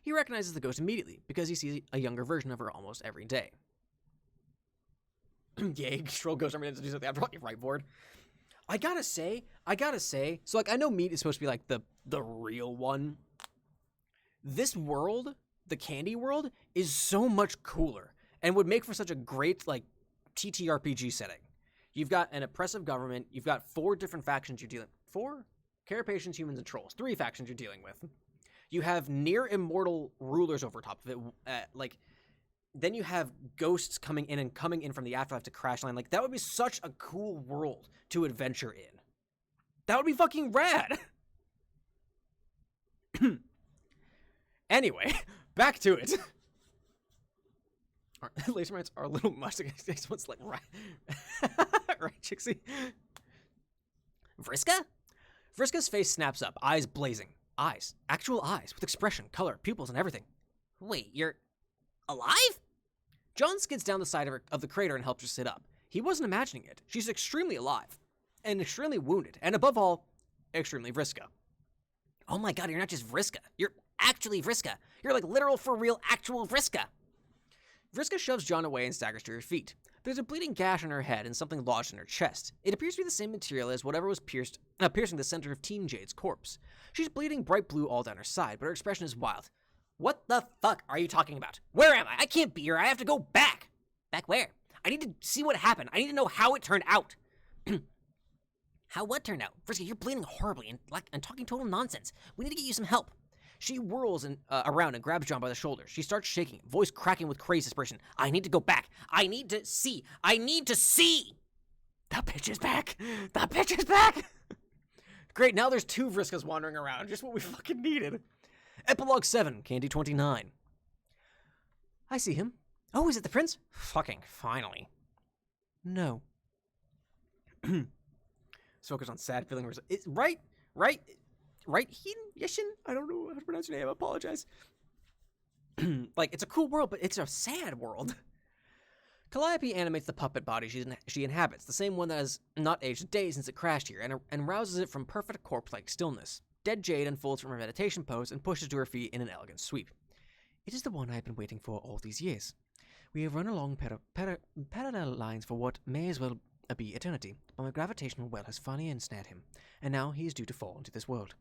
He recognizes the ghost immediately, because he sees a younger version of her almost every day. Yay, troll ghost army to do something. I brought you right board. I gotta say, so like I know meat is supposed to be like the real one. This world, the candy world, is so much cooler and would make for such a great like TTRPG setting. You've got an oppressive government, you've got 4 different factions you're dealing with. 4? Carapacians, humans, and trolls. 3 factions you're dealing with. You have near immortal rulers over top of it, then you have ghosts coming in from the afterlife to crash land. Like, that would be such a cool world to adventure in. That would be fucking rad. Anyway, back to it. Laser mites are a little much. Next one's like, right, right, Chixie? Vriska? Vriska's face snaps up, eyes blazing. Eyes. Actual eyes, with expression, color, pupils, and everything. Wait, you're alive? John skids down the side of the crater and helps her sit up. He wasn't imagining it. She's extremely alive, and extremely wounded, and above all, extremely Vriska. Oh my god, you're not just Vriska. You're actually Vriska. You're like literal for real actual Vriska. Vriska shoves John away and staggers to her feet. There's a bleeding gash on her head and something lodged in her chest. It appears to be the same material as whatever was piercing the center of Teen Jade's corpse. She's bleeding bright blue all down her side, but her expression is wild. What the fuck are you talking about? Where am I? I can't be here. I have to go back. Back where? I need to see what happened. I need to know how it turned out. How what turned out? Vriska, you're bleeding horribly and talking total nonsense. We need to get you some help. She whirls around and grabs John by the shoulder. She starts shaking, voice cracking with crazy expression. I need to go back. I need to see. I need to see. The bitch is back. The bitch is back. Great, now there's 2 Vriskas wandering around. Just what we fucking needed. Epilogue 7, Candy 29. I see him. Oh, is it the prince? Fucking finally. No. focus on sad feeling. It's right, Yeshin? I don't know how to pronounce your name. I apologize. Like, it's a cool world, but it's a sad world. Calliope animates the puppet body she inhabits, the same one that has not aged a day since it crashed here, and rouses it from perfect corpse-like stillness. Dead Jade unfolds from her meditation pose and pushes to her feet in an elegant sweep. It is the one I have been waiting for all these years. We have run along parallel lines for what may as well be eternity, but my gravitational well has finally ensnared him, and now he is due to fall into this world.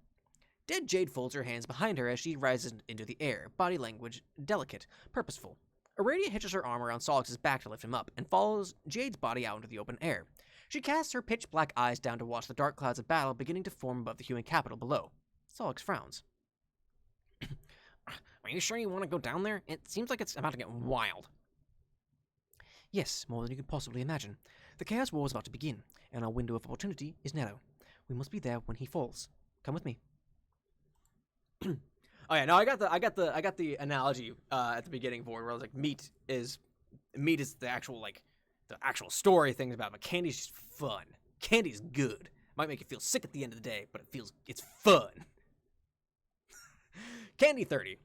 Dead Jade folds her hands behind her as she rises into the air, body language delicate, purposeful. Aradia hitches her arm around Solix's back to lift him up, and follows Jade's body out into the open air. She casts her pitch-black eyes down to watch the dark clouds of battle beginning to form above the human capital below. Solix frowns. Are you sure you want to go down there? It seems like it's about to get wild. Yes, more than you could possibly imagine. The Chaos War is about to begin, and our window of opportunity is narrow. We must be there when he falls. Come with me. Oh yeah, no, I got the analogy at the beginning for it, where I was like, meat is the actual story things about it, but candy's just fun. Candy's good. Might make you feel sick at the end of the day, but it's fun. Candy 30.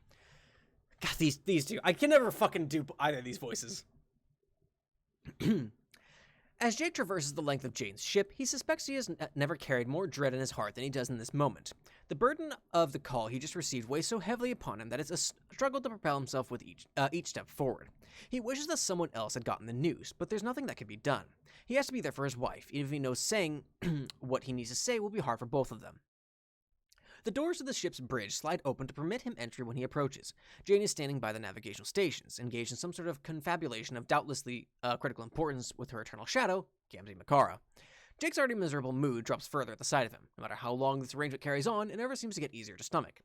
God, these two. I can never fucking do either of these voices. As Jake traverses the length of Jane's ship, he suspects he has never carried more dread in his heart than he does in this moment. The burden of the call he just received weighs so heavily upon him that it's a struggle to propel himself with each step forward. He wishes that someone else had gotten the news, but there's nothing that can be done. He has to be there for his wife, even if he knows saying what he needs to say will be hard for both of them. The doors of the ship's bridge slide open to permit him entry when he approaches. Jane is standing by the navigational stations, engaged in some sort of confabulation of doubtlessly critical importance with her eternal shadow, Gamzee Makara. Jake's already miserable mood drops further at the sight of him. No matter how long this arrangement carries on, it never seems to get easier to stomach.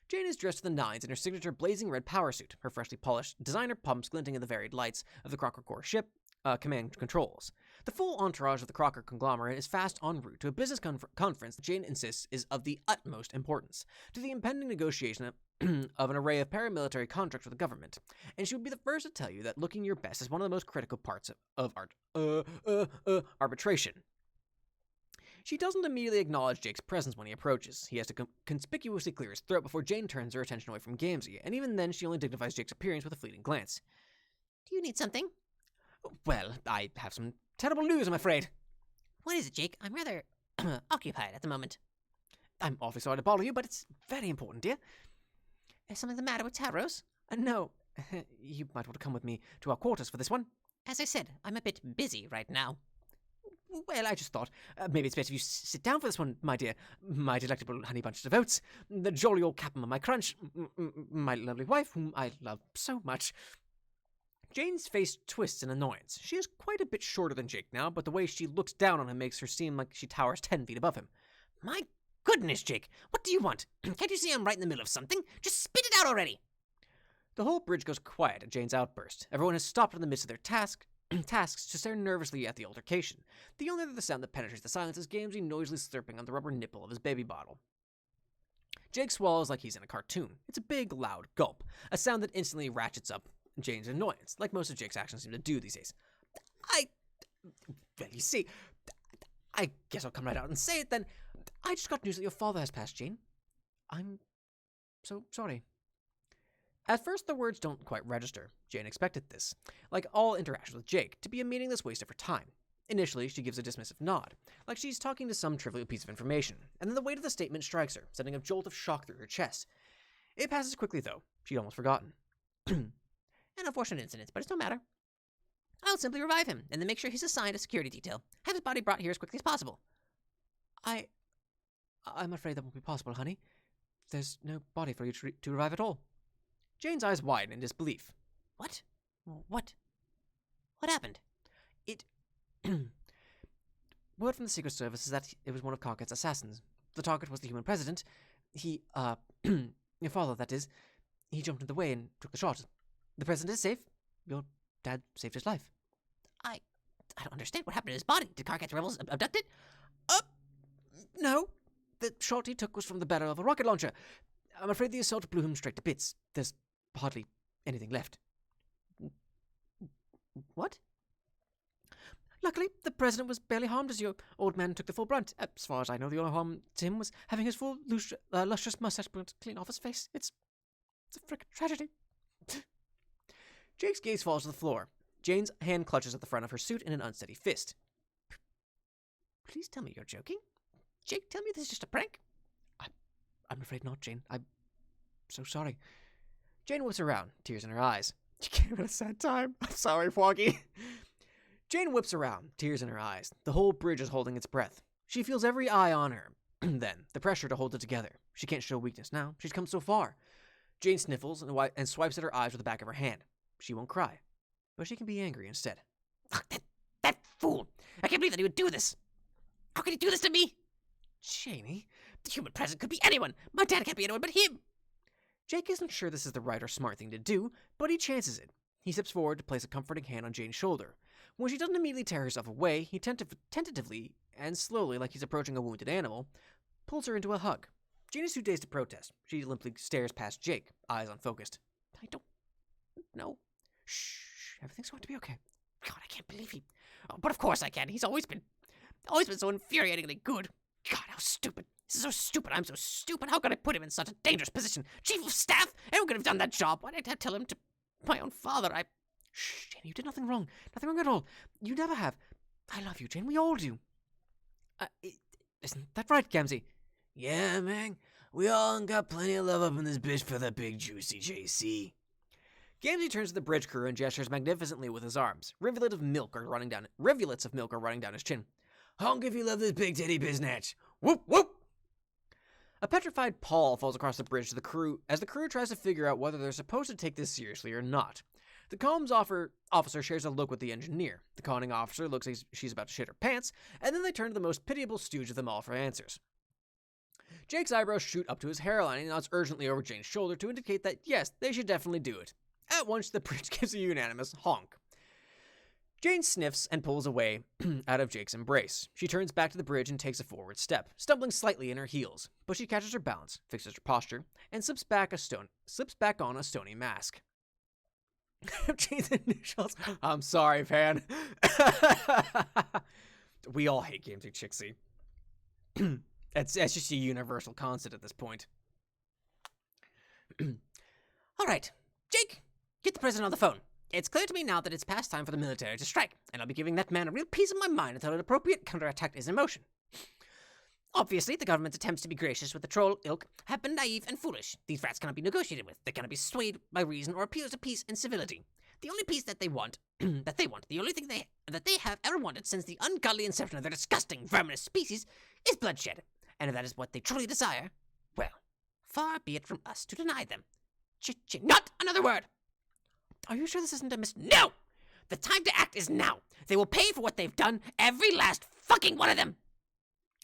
Jane is dressed to the nines in her signature blazing red power suit, her freshly polished designer pumps glinting in the varied lights of the Crocker Corps ship command controls. The full entourage of the Crocker conglomerate is fast en route to a business conference that Jane insists is of the utmost importance to the impending negotiation of an array of paramilitary contracts with the government, and she would be the first to tell you that looking your best is one of the most critical parts of arbitration. She doesn't immediately acknowledge Jake's presence when he approaches. He has to conspicuously clear his throat before Jane turns her attention away from Gamzee, and even then she only dignifies Jake's appearance with a fleeting glance. Do you need something? Well, I have some terrible news, I'm afraid. What is it, Jake? I'm rather occupied at the moment. I'm awfully sorry to bother you, but it's very important, dear. Is something the matter with Tavros? No. You might want to come with me to our quarters for this one. As I said, I'm a bit busy right now. Well, I just thought, maybe it's better if you sit down for this one, my dear. My delectable honey bunches of oats, the jolly old captain of my crunch, my lovely wife, whom I love so much. Jane's face twists in annoyance. She is quite a bit shorter than Jake now, but the way she looks down on him makes her seem like she towers 10 feet above him. My goodness, Jake, what do you want? Can't you see I'm right in the middle of something? Just spit it out already! The whole bridge goes quiet at Jane's outburst. Everyone has stopped in the midst of their tasks to stare nervously at the altercation. The only other sound that penetrates the silence is Gamzee noisily slurping on the rubber nipple of his baby bottle. Jake swallows like he's in a cartoon. It's a big, loud gulp, a sound that instantly ratchets up Jane's annoyance, like most of Jake's actions seem to do these days. Well, you see, I guess I'll come right out and say it then. I just got news that your father has passed, Jane. I'm so sorry. At first, the words don't quite register. Jane expected this, like all interactions with Jake, to be a meaningless waste of her time. Initially, she gives a dismissive nod, like she's talking to some trivial piece of information, and then the weight of the statement strikes her, sending a jolt of shock through her chest. It passes quickly, though. She'd almost forgotten. An unfortunate incident, but it's no matter. I'll simply revive him, and then make sure he's assigned a security detail. Have his body brought here as quickly as possible. I'm afraid that won't be possible, honey. There's no body for you to revive at all. Jane's eyes widen in disbelief. What? What happened? Word from the Secret Service is that it was one of Karkat's assassins. The target was the human president. He, your father, that is. He jumped in the way and took the shot. The president is safe. Your dad saved his life. I don't understand what happened to his body. Did Karkat's rebels abduct it? No. The shot he took was from the barrel of a rocket launcher. I'm afraid the assault blew him straight to bits. There's hardly anything left. What? Luckily, the president was barely harmed as your old man took the full brunt. As far as I know, the only harm to him was having his full, lustrous mustache burnt clean off his face. It's a frickin' tragedy. Jake's gaze falls to the floor. Jane's hand clutches at the front of her suit in an unsteady fist. Please tell me you're joking. Jake, tell me this is just a prank. I'm afraid not, Jane. I'm so sorry. Jane whips around, tears in her eyes. You came at a sad time. I'm sorry, Foggy. Jane whips around, tears in her eyes. The whole bridge is holding its breath. She feels every eye on her. Then, the pressure to hold it together. She can't show weakness now. She's come so far. Jane sniffles and swipes at her eyes with the back of her hand. She won't cry, but she can be angry instead. Fuck, that fool! I can't believe that he would do this! How could he do this to me? Janey? The human president could be anyone! My dad can't be anyone but him! Jake isn't sure this is the right or smart thing to do, but he chances it. He steps forward to place a comforting hand on Jane's shoulder. When she doesn't immediately tear herself away, he tentatively, and slowly like he's approaching a wounded animal, pulls her into a hug. Jane is too dazed to protest. She limply stares past Jake, eyes unfocused. I don't know. Shh, everything's going to be okay. God, I can't believe he... Oh, but of course I can. He's always been so infuriatingly good. God, how stupid. This is so stupid. I'm so stupid. How could I put him in such a dangerous position? Chief of staff? Anyone could have done that job. Why did I tell him to my own father? Shh, Jane, you did nothing wrong. Nothing wrong at all. You never have. I love you, Jane. We all do. Isn't that right, Gamzee? Yeah, man. We all got plenty of love up in this bitch for the big juicy JC. Gamzee turns to the bridge crew and gestures magnificently with his arms. Rivulets of milk are running down his chin. Honk if you love this big titty biznatch. Whoop, whoop! A petrified pall falls across the bridge to the crew as the crew tries to figure out whether they're supposed to take this seriously or not. The comms officer shares a look with the engineer. The conning officer looks like she's about to shit her pants, and then they turn to the most pitiable stooge of them all for answers. Jake's eyebrows shoot up to his hairline and nods urgently over Jane's shoulder to indicate that, yes, they should definitely do it. At once, the bridge gives a unanimous honk. Jane sniffs and pulls away out of Jake's embrace. She turns back to the bridge and takes a forward step, stumbling slightly in her heels, but she catches her balance, fixes her posture, and slips back on a stony mask. Jane's initials. I'm sorry, Van. We all hate Gamzee Chixie. That's just a universal constant at this point. All right, Jake, get the president on the phone. It's clear to me now that it's past time for the military to strike, and I'll be giving that man a real piece of my mind until an appropriate counterattack is in motion. Obviously, the government's attempts to be gracious with the troll ilk have been naive and foolish. These rats cannot be negotiated with. They cannot be swayed by reason or appeals to peace and civility. The only peace that they want, the only thing that they have ever wanted since the ungodly inception of their disgusting verminous species, is bloodshed. And if that is what they truly desire, well, far be it from us to deny them. Not another word! Are you sure this isn't a No! The time to act is now. They will pay for what they've done, every last fucking one of them.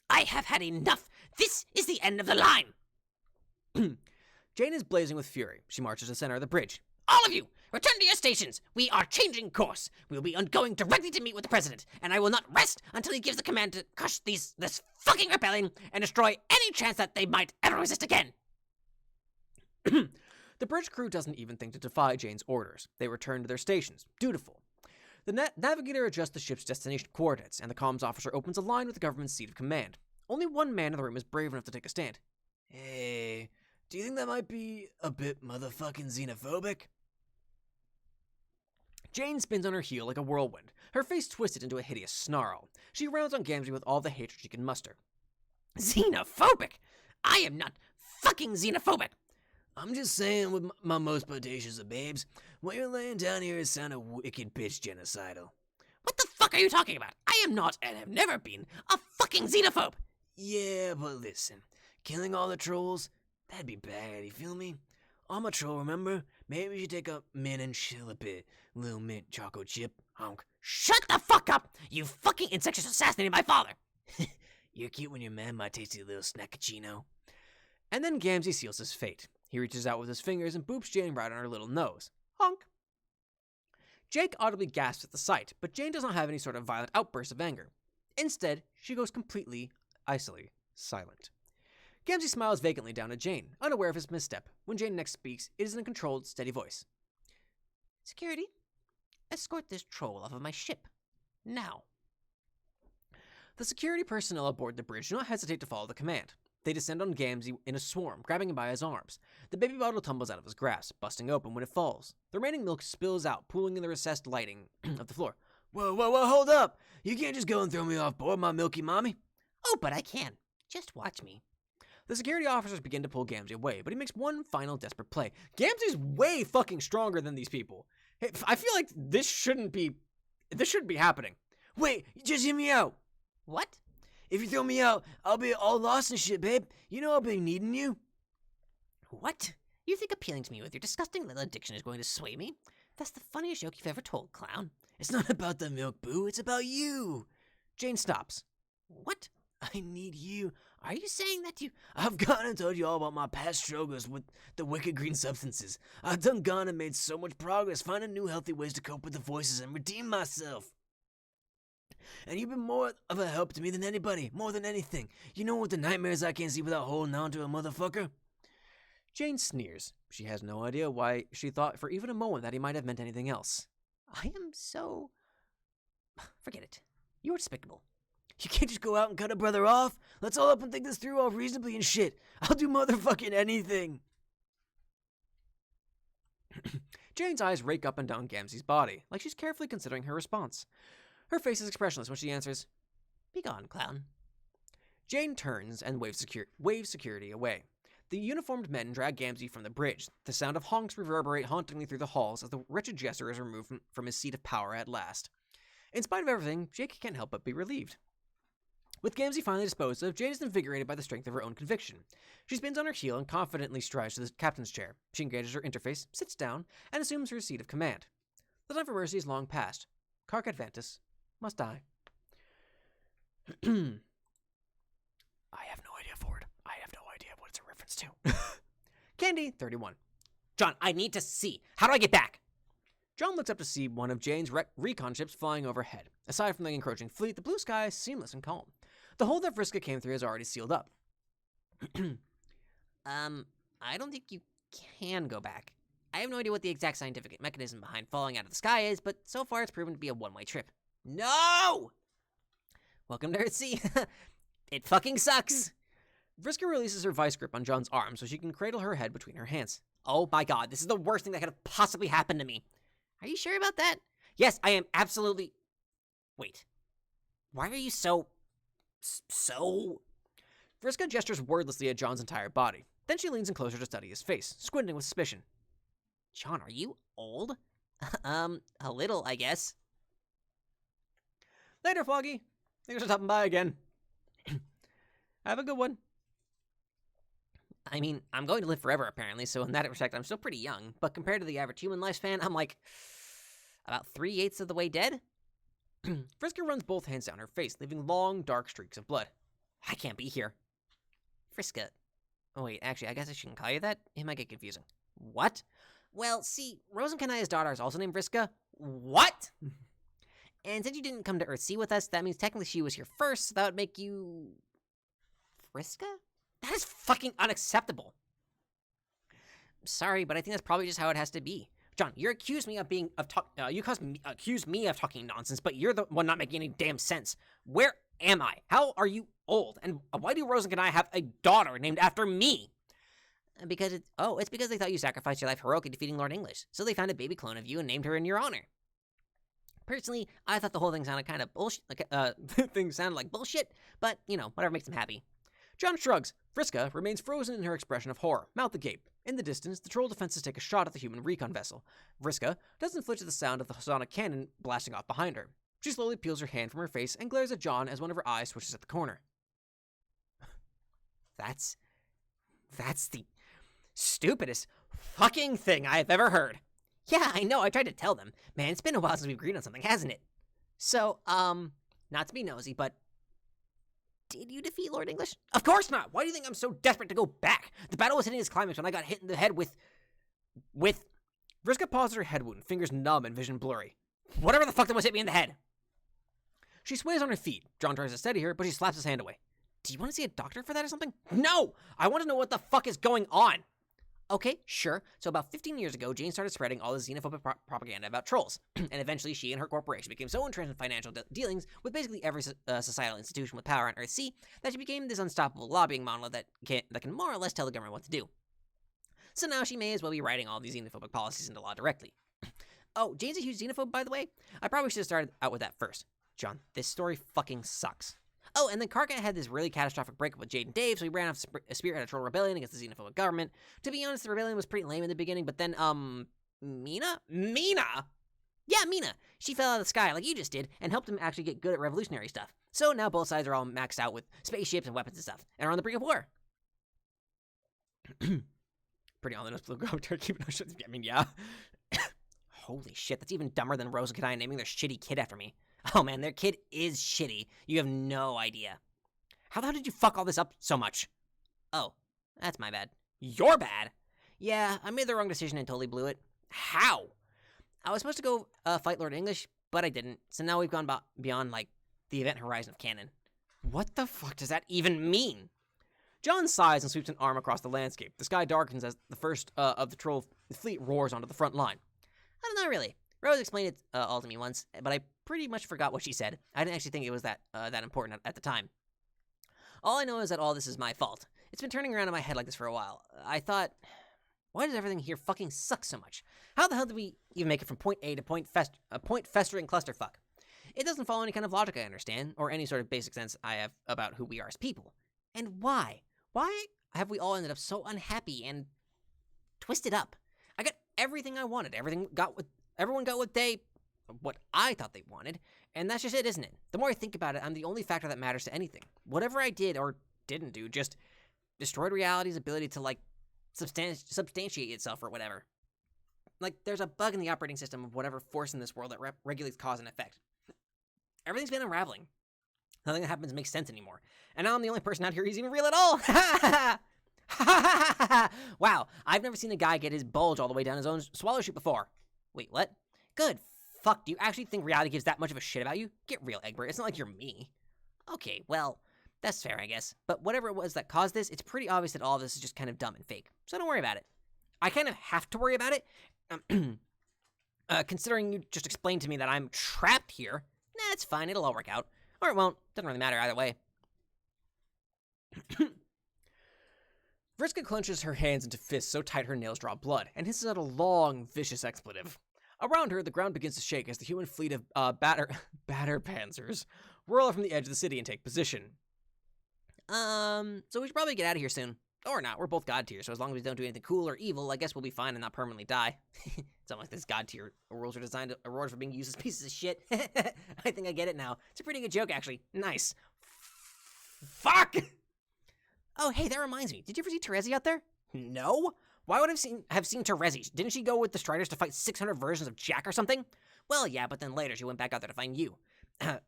I have had enough. This is the end of the line. Jane is blazing with fury. She marches to the center of the bridge. All of you, return to your stations. We are changing course. We will be going directly to meet with the president, and I will not rest until he gives the command to crush this fucking rebellion and destroy any chance that they might ever resist again. The bridge crew doesn't even think to defy Jane's orders. They return to their stations, dutiful. The navigator adjusts the ship's destination coordinates, and the comms officer opens a line with the government's seat of command. Only one man in the room is brave enough to take a stand. Hey, do you think that might be a bit motherfucking xenophobic? Jane spins on her heel like a whirlwind, her face twisted into a hideous snarl. She rounds on Gamzee with all the hatred she can muster. Xenophobic? I am not fucking xenophobic. I'm just saying with my most bodacious of babes, what you're laying down here is sounding wicked bitch genocidal. What the fuck are you talking about? I am not, and have never been, a fucking xenophobe. Yeah, but listen, killing all the trolls, that'd be bad, you feel me? I'm a troll, remember? Maybe we should take a mint and chill a bit. Little mint choco chip, honk. Shut the fuck up! You fucking insect just assassinated my father! You're cute when you're mad, my tasty little snackachino. And then Gamzee seals his fate. He reaches out with his fingers and boops Jane right on her little nose. Honk. Jake audibly gasps at the sight, but Jane does not have any sort of violent outburst of anger. Instead, she goes completely, icily silent. Gamzee smiles vacantly down at Jane, unaware of his misstep. When Jane next speaks, it is in a controlled, steady voice. Security, escort this troll off of my ship. Now. The security personnel aboard the bridge do not hesitate to follow the command. They descend on Gamzee in a swarm, grabbing him by his arms. The baby bottle tumbles out of his grasp, busting open when it falls. The remaining milk spills out, pooling in the recessed lighting of the floor. Whoa, hold up! You can't just go and throw me off board, my milky mommy. Oh, but I can. Just watch me. The security officers begin to pull Gamzee away, but he makes one final desperate play. Gamzee's way fucking stronger than these people. Hey, I feel like this shouldn't be happening. Wait, just hear me out. What? If you throw me out, I'll be all lost and shit, babe. You know I'll be needing you. What? You think appealing to me with your disgusting little addiction is going to sway me? That's the funniest joke you've ever told, clown. It's not about the milk, boo. It's about you. Jane stops. What? I need you. Are you saying that you... I've gone and told you all about my past struggles with the wicked green substances. I've done gone and made so much progress, finding new healthy ways to cope with the voices and redeem myself. And you've been more of a help to me than anybody, more than anything. You know what the nightmares I can't see without holding on to a motherfucker? Jane sneers. She has no idea why she thought for even a moment that he might have meant anything else. I am so... Forget it. You're despicable. You can't just go out and cut a brother off. Let's all up and think this through all reasonably and shit. I'll do motherfucking anything. Jane's eyes rake up and down Gamzee's body, like she's carefully considering her response. Her face is expressionless when she answers, Be gone, clown. Jane turns and waves security away. The uniformed men drag Gamzee from the bridge. The sound of honks reverberate hauntingly through the halls as the wretched jester is removed from his seat of power at last. In spite of everything, Jake can't help but be relieved. With Gamzee finally disposed of, Jade is invigorated by the strength of her own conviction. She spins on her heel and confidently strides to the captain's chair. She engages her interface, sits down, and assumes her seat of command. The time for mercy is long past. Karkat Ventus must die. I have no idea, Ford. I have no idea what it's a reference to. Candy, 31. John, I need to see. How do I get back? John looks up to see one of Jane's recon ships flying overhead. Aside from the encroaching fleet, the blue sky is seamless and calm. The hole that Vriska came through is already sealed up. I don't think you can go back. I have no idea what the exact scientific mechanism behind falling out of the sky is, but so far it's proven to be a one-way trip. No! Welcome to Earthsea. It fucking sucks. Vriska releases her vice grip on John's arm so she can cradle her head between her hands. Oh my god, this is the worst thing that could have possibly happened to me. Are you sure about that? Yes, I am absolutely... Wait. Why are you so... Vriska gestures wordlessly at John's entire body. Then she leans in closer to study his face, squinting with suspicion. John, are you old? A little, I guess. Later, Foggy. Thanks for stopping by again. Have a good one. I mean, I'm going to live forever, apparently, so in that respect, I'm still pretty young. But compared to the average human lifespan, I'm like, about 3/8 of the way dead? Vriska runs both hands down her face, leaving long, dark streaks of blood. I can't be here. Vriska. Oh, wait, actually, I guess I shouldn't call you that. It might get confusing. What? Well, see, Rosenkanaya's daughter is also named Vriska. What? And since you didn't come to Earthsea with us, that means technically she was here first, so that would make you... Vriska? That is fucking unacceptable. Sorry, but I think that's probably just how it has to be. John, you accuse me of accuse me of talking nonsense, but you're the one not making any damn sense. Where am I? How are you old? And why do Rose and I have a daughter named after me? Because it's because they thought you sacrificed your life heroically defeating Lord English. So they found a baby clone of you and named her in your honor. Personally, I thought the whole thing sounded kind of bullshit. Things sounded like bullshit, but you know, whatever makes them happy. John shrugs. Vriska remains frozen in her expression of horror, mouth agape. In the distance, the troll defenses take a shot at the human recon vessel. Vriska doesn't flinch at the sound of the sonic cannon blasting off behind her. She slowly peels her hand from her face and glares at John as one of her eyes switches at the corner. That's the stupidest fucking thing I've ever heard. Yeah, I know, I tried to tell them. Man, it's been a while since we've agreed on something, hasn't it? So, not to be nosy, but did you defeat Lord English? Of course not! Why do you think I'm so desperate to go back? The battle was hitting its climax when I got hit in the head with... Vriska pauses her head wound, fingers numb and vision blurry. Whatever the fuck that was hit me in the head. She sways on her feet. John tries to steady her, but she slaps his hand away. Do you want to see a doctor for that or something? No! I want to know what the fuck is going on. Okay, sure. So about 15 years ago, Jane started spreading all this xenophobic propaganda about trolls, and eventually she and her corporation became so entrenched in financial dealings with basically every societal institution with power on Earthsea that she became this unstoppable lobbying monolith that can more or less tell the government what to do. So now she may as well be writing all these xenophobic policies into law directly. Oh, Jane's a huge xenophobe, by the way? I probably should have started out with that first. John, this story fucking sucks. Oh, and then Karkat had this really catastrophic breakup with Jade and Dave, so he ran off to spearhead a troll rebellion against the xenophobic government. To be honest, the rebellion was pretty lame in the beginning, but then, Mina? Mina? Yeah, Mina. She fell out of the sky like you just did, and helped him actually get good at revolutionary stuff. So now both sides are all maxed out with spaceships and weapons and stuff, and are on the brink of war. Pretty on the nose, blue go turkey. I mean, yeah. Holy shit, that's even dumber than Rose and Kadai naming their shitty kid after me. Oh man, their kid is shitty. You have no idea. How the hell did you fuck all this up so much? Oh, that's my bad. Your bad? Yeah, I made the wrong decision and totally blew it. How? I was supposed to go fight Lord English, but I didn't. So now we've gone beyond, like, the event horizon of canon. What the fuck does that even mean? John sighs and sweeps an arm across the landscape. The sky darkens as the first of the troll fleet roars onto the front line. I don't know, really. Rose explained it all to me once, but I pretty much forgot what she said. I didn't actually think it was that important at the time. All I know is that all this is my fault. It's been turning around in my head like this for a while. I thought, why does everything here fucking suck so much? How the hell did we even make it from point A to point festering clusterfuck? It doesn't follow any kind of logic I understand, or any sort of basic sense I have about who we are as people. And why? Why have we all ended up so unhappy and twisted up? I got everything I wanted. Everyone got what I thought they wanted, and that's just it, isn't it? The more I think about it, I'm the only factor that matters to anything. Whatever I did or didn't do just destroyed reality's ability to, like, substantiate itself or whatever. Like, there's a bug in the operating system of whatever force in this world that regulates cause and effect. Everything's been unraveling. Nothing that happens makes sense anymore. And now I'm the only person out here who's even real at all. Wow, I've never seen a guy get his bulge all the way down his own swallow chute before. Wait, what? Good. Fuck, do you actually think reality gives that much of a shit about you? Get real, Egbert. It's not like you're me. Okay, well, that's fair, I guess. But whatever it was that caused this, it's pretty obvious that all of this is just kind of dumb and fake. So don't worry about it. I kind of have to worry about it. Considering you just explained to me that I'm trapped here. Nah, it's fine. It'll all work out. Or it won't. Doesn't really matter either way. Vriska clenches her hands into fists so tight her nails draw blood, and hisses out a long, vicious expletive. Around her, the ground begins to shake as the human fleet of batter panzers whirl from the edge of the city and take position. So we should probably get out of here soon. Or not, we're both god tier, so as long as we don't do anything cool or evil, I guess we'll be fine and not permanently die. It's almost like this god tier rules are designed to awards for being used as pieces of shit. I think I get it now. It's a pretty good joke, actually. Nice. Fuck! Oh, hey, that reminds me. Did you ever see Terezi out there? No? Why would I have seen Terezi? Didn't she go with the Striders to fight 600 versions of Jack or something? Well, yeah, but then later she went back out there to find you.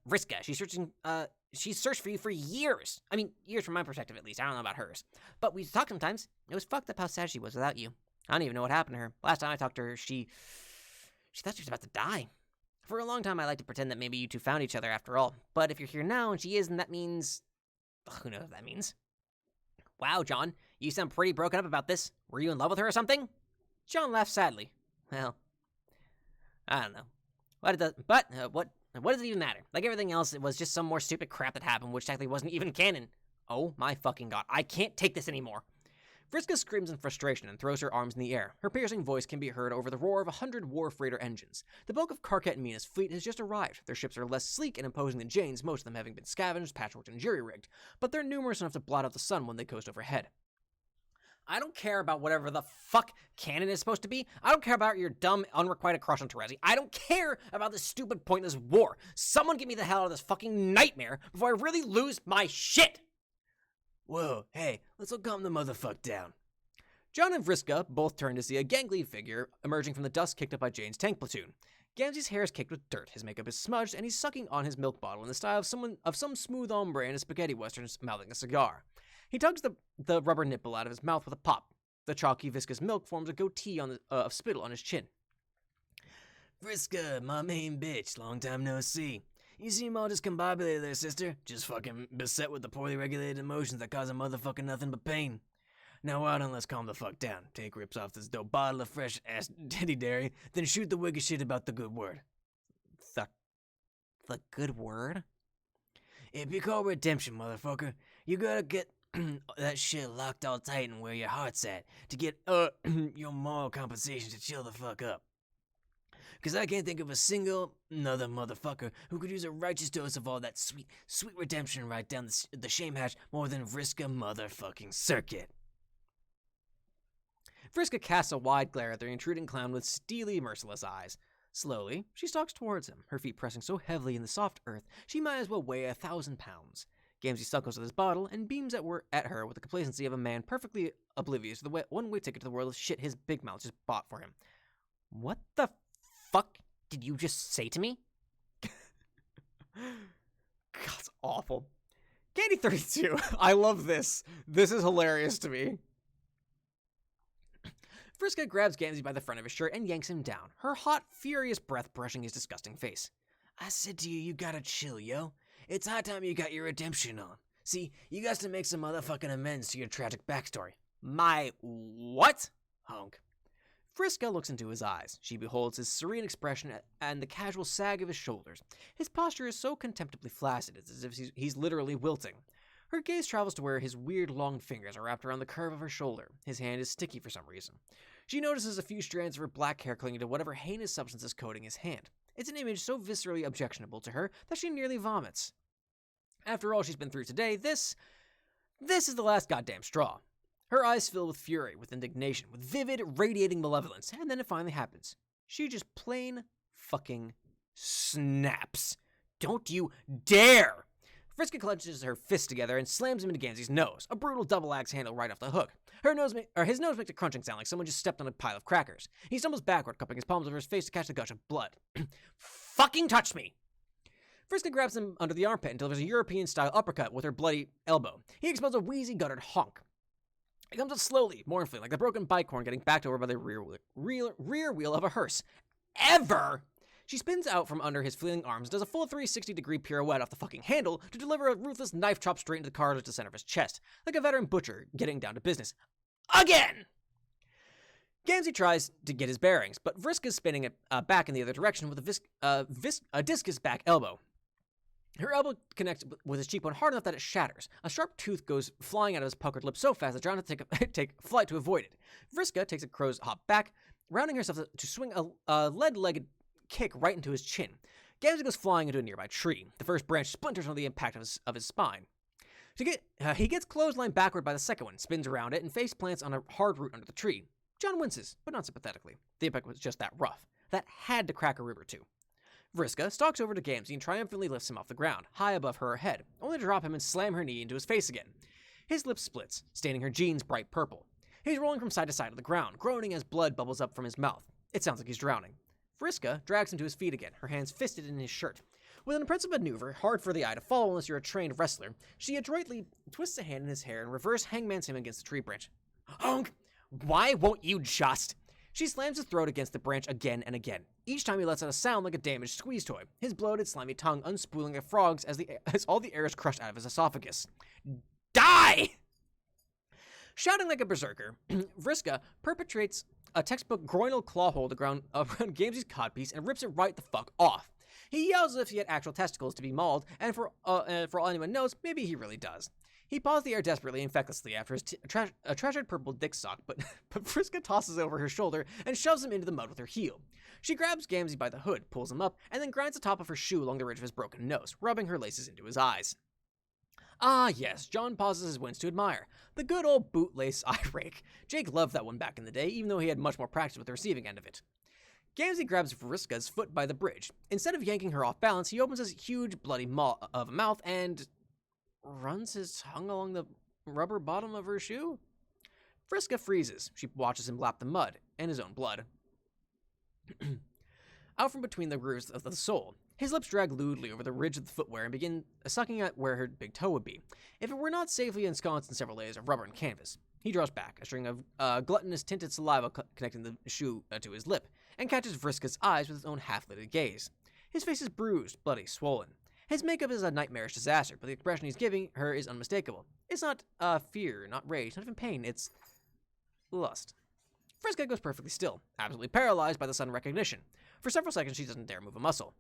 Vriska, she's searched for you for years. I mean, years from my perspective, at least. I don't know about hers. But we talk sometimes. It was fucked up how sad she was without you. I don't even know what happened to her. Last time I talked to her, she thought she was about to die. For a long time, I liked to pretend that maybe you two found each other after all. But if you're here now and she is, then that means... who knows what that means? Wow, John, you sound pretty broken up about this. Were you in love with her or something? John laughed sadly. Well, I don't know. What does it even matter? Like everything else, it was just some more stupid crap that happened, which technically wasn't even canon. Oh my fucking god, I can't take this anymore. Vriska screams in frustration and throws her arms in the air. Her piercing voice can be heard over the roar of 100 war freighter engines. The bulk of Karkat and Mina's fleet has just arrived. Their ships are less sleek and imposing than Jane's, most of them having been scavenged, patchworked, and jury-rigged, but they're numerous enough to blot out the sun when they coast overhead. I don't care about whatever the fuck canon is supposed to be. I don't care about your dumb, unrequited crush on Terezi. I don't care about this stupid, pointless war. Someone get me the hell out of this fucking nightmare before I really lose my shit! Whoa, hey, let's all calm the motherfuck down. John and Vriska both turn to see a gangly figure emerging from the dust kicked up by Jane's tank platoon. Gamzee's hair is kicked with dirt, his makeup is smudged, and he's sucking on his milk bottle in the style of some smooth hombre in a spaghetti western mouthing a cigar. He tugs the rubber nipple out of his mouth with a pop. The chalky, viscous milk forms a goatee of spittle on his chin. Vriska, my main bitch, long time no see. You seem all discombobulated there, sister. Just fucking beset with the poorly regulated emotions that cause a motherfucking nothing but pain. Now why don't let's calm the fuck down. Take rips off this dope bottle of fresh ass teddy dairy, then shoot the wicked shit about the good word. The good word? If you call redemption, motherfucker, you gotta get that shit locked all tight and where your heart's at to get your moral compensation to chill the fuck up. Cause I can't think of a single another motherfucker who could use a righteous dose of all that sweet, sweet redemption right down the shame hatch more than Vriska motherfucking Circuit. Vriska casts a wide glare at the intruding clown with steely, merciless eyes. Slowly, she stalks towards him, her feet pressing so heavily in the soft earth she might as well weigh 1,000 pounds. Gamzee suckles at his bottle and beams at her with the complacency of a man perfectly oblivious to the one-way ticket to the world of shit his big mouth just bought for him. What the fuck did you just say to me? God, it's awful. Candy 32. I love this. This is hilarious to me. Vriska grabs Gamzee by the front of his shirt and yanks him down, her hot, furious breath brushing his disgusting face. I said to you gotta chill, yo. It's high time you got your redemption on. See, you got to make some motherfucking amends to your tragic backstory. My what? Honk. Vriska looks into his eyes. She beholds his serene expression and the casual sag of his shoulders. His posture is so contemptibly flaccid, it's as if he's literally wilting. Her gaze travels to where his weird long fingers are wrapped around the curve of her shoulder. His hand is sticky for some reason. She notices a few strands of her black hair clinging to whatever heinous substance is coating his hand. It's an image so viscerally objectionable to her that she nearly vomits. After all she's been through today, this is the last goddamn straw. Her eyes fill with fury, with indignation, with vivid, radiating malevolence, and then it finally happens. She just plain fucking snaps. Don't you dare! Vriska clenches her fists together and slams him into Gamzee's nose, a brutal double axe handle right off the hook. His nose makes a crunching sound like someone just stepped on a pile of crackers. He stumbles backward, cupping his palms over his face to catch the gush of blood. Fucking touch me! Vriska grabs him under the armpit and delivers a European-style uppercut with her bloody elbow. He expels a wheezy, guttered honk. It comes up slowly, mournfully, like the broken bike horn getting backed over by the rear wheel of a hearse. Ever! She spins out from under his flailing arms and does a full 360-degree pirouette off the fucking handle to deliver a ruthless knife chop straight into the cartilage at the center of his chest, like a veteran butcher getting down to business. Again! Gamzee tries to get his bearings, but Vriska's spinning it back in the other direction with a discus back elbow. Her elbow connects with his cheekbone hard enough that it shatters. A sharp tooth goes flying out of his puckered lip so fast that John has to take flight to avoid it. Vriska takes a crow's hop back, rounding herself to swing a lead-legged kick right into his chin. Gamzee goes flying into a nearby tree. The first branch splinters under the impact of his spine. He gets clotheslined backward by the second one, spins around it, and face plants on a hard root under the tree. John winces, but not sympathetically. The impact was just that rough. That had to crack a rib or two. Vriska stalks over to Gamzee and triumphantly lifts him off the ground, high above her head, only to drop him and slam her knee into his face again. His lip splits, staining her jeans bright purple. He's rolling from side to side of the ground, groaning as blood bubbles up from his mouth. It sounds like he's drowning. Vriska drags him to his feet again, her hands fisted in his shirt. With an impressive maneuver, hard for the eye to follow unless you're a trained wrestler, she adroitly twists a hand in his hair and reverse hangmans him against the tree branch. Honk! Why won't you just? She slams his throat against the branch again and again. Each time he lets out a sound like a damaged squeeze toy, his bloated, slimy tongue unspooling like frogs as all the air is crushed out of his esophagus. Die! Shouting like a berserker, Vriska perpetrates a textbook groinal claw hold around Gamzee's codpiece and rips it right the fuck off. He yells as if he had actual testicles to be mauled, and for all anyone knows, maybe he really does. He paws the air desperately and fecklessly after his treasured purple dick sock, but Vriska tosses over her shoulder and shoves him into the mud with her heel. She grabs Gamzee by the hood, pulls him up, and then grinds the top of her shoe along the ridge of his broken nose, rubbing her laces into his eyes. Ah, yes, John pauses his wins to admire. The good old bootlace eye rake. Jake loved that one back in the day, even though he had much more practice with the receiving end of it. Gamzee grabs Vriska's foot by the bridge. Instead of yanking her off balance, he opens his huge, bloody maw of a mouth and runs his tongue along the rubber bottom of her shoe. Vriska freezes. She watches him lap the mud and his own blood. Out from between the grooves of the sole, his lips drag lewdly over the ridge of the footwear and begin sucking at where her big toe would be, if it were not safely ensconced in several layers of rubber and canvas. He draws back, a string of gluttonous tinted saliva connecting the shoe to his lip, and catches Vriska's eyes with his own half-lidded gaze. His face is bruised, bloody, swollen. His makeup is a nightmarish disaster, but the expression he's giving her is unmistakable. It's not fear, not rage, not even pain, it's lust. Vriska goes perfectly still, absolutely paralyzed by the sudden recognition. For several seconds, she doesn't dare move a muscle.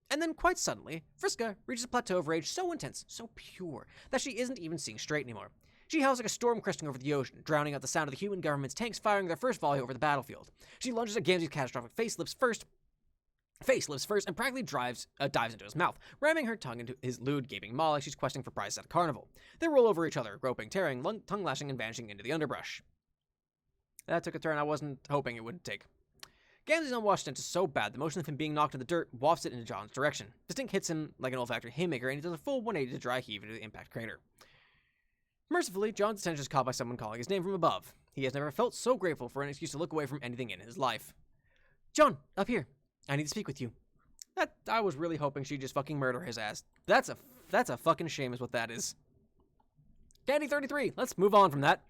And then, quite suddenly, Vriska reaches a plateau of rage so intense, so pure, that she isn't even seeing straight anymore. She howls like a storm cresting over the ocean, drowning out the sound of the human government's tanks firing their first volley over the battlefield. She lunges at Gamzee's catastrophic face lifts first, and practically dives into his mouth, ramming her tongue into his lewd, gaping maw like she's questing for prizes at a carnival. They roll over each other, groping, tearing, tongue lashing, and vanishing into the underbrush. That took a turn I wasn't hoping it would take. Gamzee's unwashed stench is so bad, the motion of him being knocked in the dirt wafts it into John's direction. The stink hits him like an olfactory haymaker, and he does a full 180 to dry heave into the impact crater. Mercifully, John's attention is caught by someone calling his name from above. He has never felt so grateful for an excuse to look away from anything in his life. John, up here. I need to speak with you. I was really hoping she'd just fucking murder his ass. That's a fucking shame is what that is. Candy 33, let's move on from that.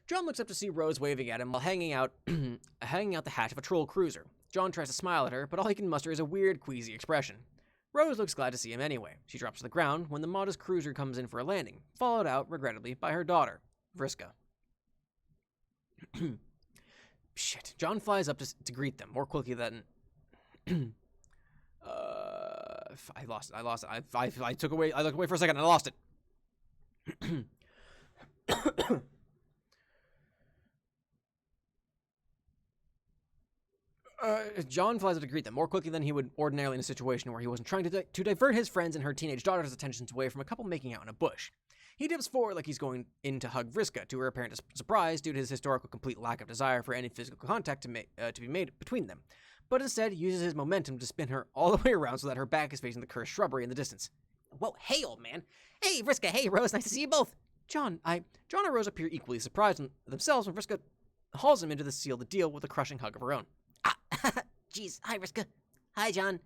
John looks up to see Rose waving at him while hanging out the hatch of a troll cruiser. John tries to smile at her, but all he can muster is a weird, queasy expression. Rose looks glad to see him anyway. She drops to the ground when the modest cruiser comes in for a landing, followed out, regrettably, by her daughter, Vriska. Shit. John flies up to greet them more quickly than... I lost it. I took away... I looked away for a second and I lost it. John flies up to greet them more quickly than he would ordinarily in a situation where he wasn't trying to divert his friends and her teenage daughter's attentions away from a couple making out in a bush. He dips forward like he's going in to hug Vriska, to her apparent surprise due to his historical complete lack of desire for any physical contact to be made between them, but instead uses his momentum to spin her all the way around so that her back is facing the cursed shrubbery in the distance. Whoa, hey, old man. Hey, Vriska, hey, Rose, nice to see you both. John and Rose appear equally surprised themselves when Vriska hauls him into the seal the deal with a crushing hug of her own. Jeez, hi, Vriska. Hi, John.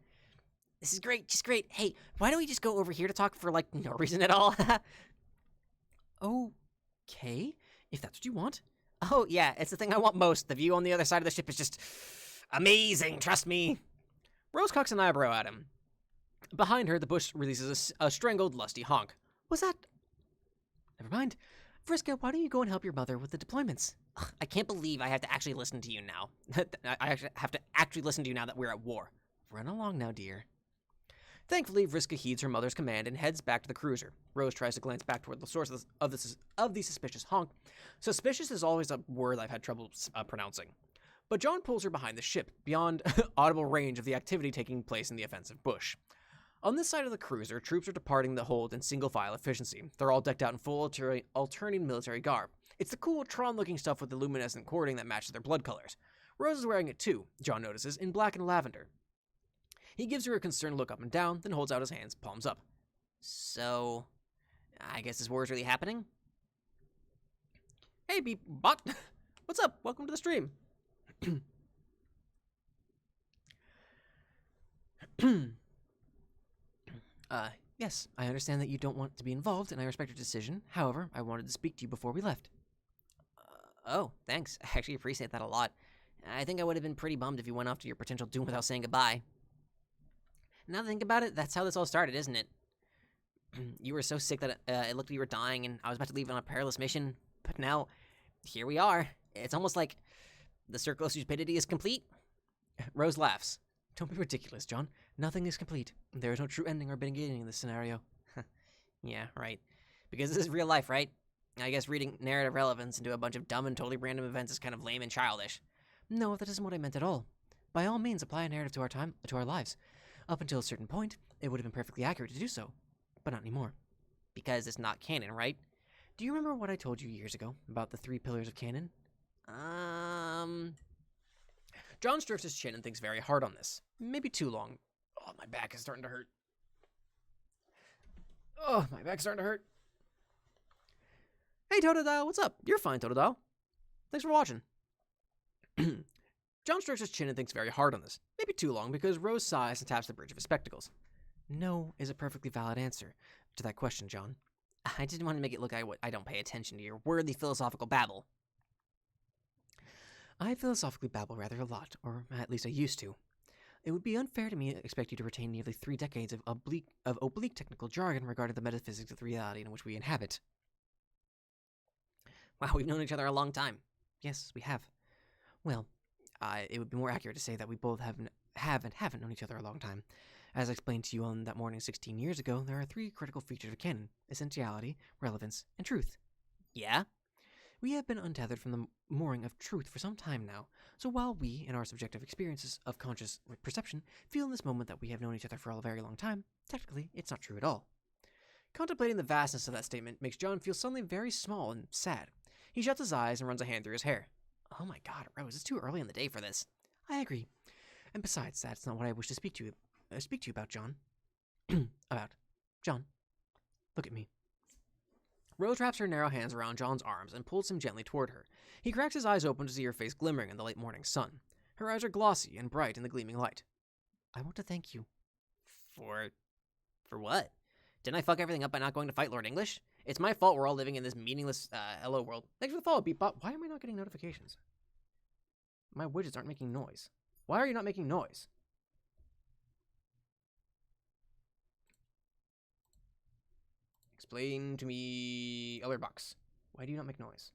This is great, just great. Hey, why don't we just go over here to talk for, like, no reason at all? Okay, if that's what you want. Oh, yeah, it's the thing I want most. The view on the other side of the ship is just amazing, trust me. Rose cocks an eyebrow at him. Behind her, the bush releases a strangled, lusty honk. Was that... Never mind. Vriska, why don't you go and help your mother with the deployments? Ugh, I can't believe I have to actually listen to you now. I have to actually listen to you now that we're at war. Run along now, dear. Thankfully, Vriska heeds her mother's command and heads back to the cruiser. Rose tries to glance back toward the source of the suspicious honk. Suspicious is always a word I've had trouble pronouncing. But John pulls her behind the ship, beyond audible range of the activity taking place in the offensive bush. On this side of the cruiser, troops are departing the hold in single-file efficiency. They're all decked out in full alternating military garb. It's the cool Tron-looking stuff with the luminescent cording that matches their blood colors. Rose is wearing it too, John notices, in black and lavender. He gives her a concerned look up and down, then holds out his hands, palms up. So, I guess this war is really happening? Hey, bot! What's up? Welcome to the stream. Yes, I understand that you don't want to be involved, and I respect your decision. However, I wanted to speak to you before we left. Oh, thanks. I actually appreciate that a lot. I think I would have been pretty bummed if you went off to your potential doom without saying goodbye. Now that I think about it, that's how this all started, isn't it? You were so sick that it looked like you were dying, and I was about to leave on a perilous mission, but now, here we are. It's almost like the circle of stupidity is complete. Rose laughs. Don't be ridiculous, John. Nothing is complete. There is no true ending or beginning in this scenario. Yeah, right. Because this is real life, right? I guess reading narrative relevance into a bunch of dumb and totally random events is kind of lame and childish. No, that isn't what I meant at all. By all means, apply a narrative to our lives. Up until a certain point, it would have been perfectly accurate to do so, but not anymore. Because it's not canon, right? Do you remember what I told you years ago about the 3 pillars of canon? John strokes his chin and thinks very hard on this. Maybe too long. Oh, my back is starting to hurt. Oh, my back's starting to hurt. Hey, Totodile, what's up? You're fine, Totodile. Thanks for watching. John strokes his chin and thinks very hard on this. Maybe too long, because Rose sighs and taps the bridge of his spectacles. No is a perfectly valid answer to that question, John. I didn't want to make it look like I don't pay attention to your worthy philosophical babble. I philosophically babble rather a lot, or at least I used to. It would be unfair to me to expect you to retain nearly 3 decades of oblique technical jargon regarding the metaphysics of the reality in which we inhabit. Wow, we've known each other a long time. Yes, we have. Well, it would be more accurate to say that we both have and haven't known each other a long time. As I explained to you on that morning 16 years ago, there are 3 critical features of canon: essentiality, relevance, and truth. Yeah? We have been untethered from the mooring of truth for some time now, so while we, in our subjective experiences of conscious perception, feel in this moment that we have known each other for a very long time, technically, it's not true at all. Contemplating the vastness of that statement makes John feel suddenly very small and sad. He shuts his eyes and runs a hand through his hair. Oh my god, Rose, it's too early in the day for this. I agree. And besides, that's not what I wish to speak to you about, John. John, look at me. Rose wraps her narrow hands around John's arms and pulls him gently toward her. He cracks his eyes open to see her face glimmering in the late morning sun. Her eyes are glossy and bright in the gleaming light. I want to thank you. For what? Didn't I fuck everything up by not going to fight Lord English? It's my fault we're all living in this meaningless, hello world. Thanks for the follow, Beepbot. Why am I not getting notifications? My widgets aren't making noise. Why are you not making noise? Explain to me, alert box. Why do you not make noise?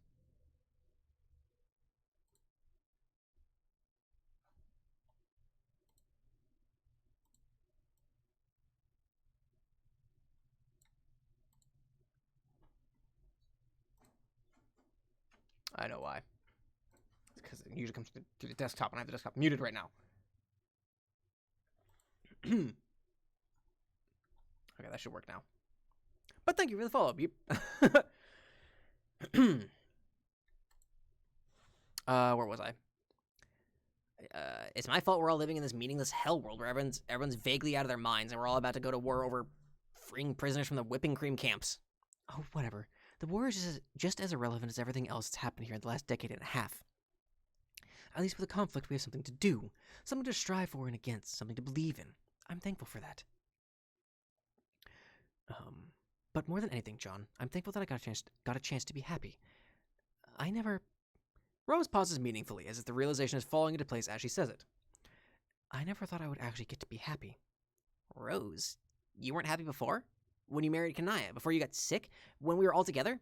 I know why. It's because it usually comes through the desktop, and I have the desktop muted right now. Okay, that should work now. But thank you for the follow-up, Beep. Where was I? It's my fault we're all living in this meaningless hell world where everyone's vaguely out of their minds, and we're all about to go to war over freeing prisoners from the whipping cream camps. Oh, whatever. The war is just as irrelevant as everything else that's happened here in the last decade and a half. At least with the conflict, we have something to do, something to strive for and against, something to believe in. I'm thankful for that. But more than anything, John, I'm thankful that I got a chance to be happy. Rose pauses meaningfully, as if the realization is falling into place as she says it. I never thought I would actually get to be happy. Rose, you weren't happy before? When you married Kanaya, before you got sick? When we were all together?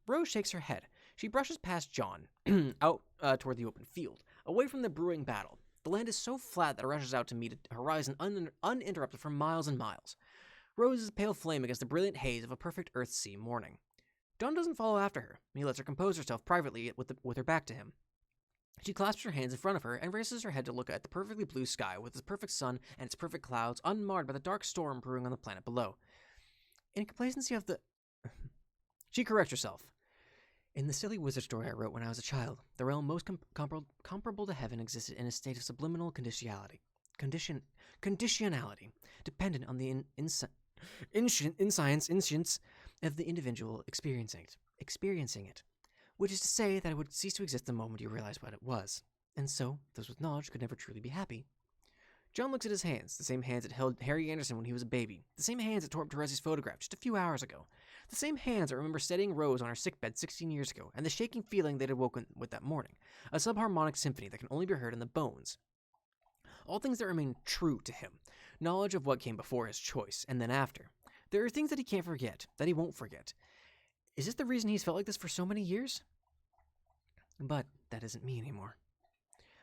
Rose shakes her head. She brushes past John, out toward the open field, away from the brewing battle. The land is so flat that it rushes out to meet a horizon uninterrupted for miles and miles. Rose is a pale flame against the brilliant haze of a perfect Earthsea morning. John doesn't follow after her. He lets her compose herself privately with her back to him. She clasps her hands in front of her and raises her head to look at the perfectly blue sky with its perfect sun and its perfect clouds, unmarred by the dark storm brewing on the planet below. In complacency of the... She corrects herself. In the silly wizard story I wrote when I was a child, the realm most comparable to heaven existed in a state of subliminal conditionality, dependent on the inscience of the individual experiencing it, which is to say that it would cease to exist the moment you realized what it was, and so those with knowledge could never truly be happy. John looks at his hands, the same hands that held Harry Anderson when he was a baby, the same hands that tore up Terezi's photograph just a few hours ago, the same hands that remember steadying Rose on her sickbed 16 years ago, and the shaking feeling they'd awoken with that morning, a subharmonic symphony that can only be heard in the bones. All things that remain true to him, knowledge of what came before his choice, and then after. There are things that he can't forget, that he won't forget. Is this the reason he's felt like this for so many years? But that isn't me anymore.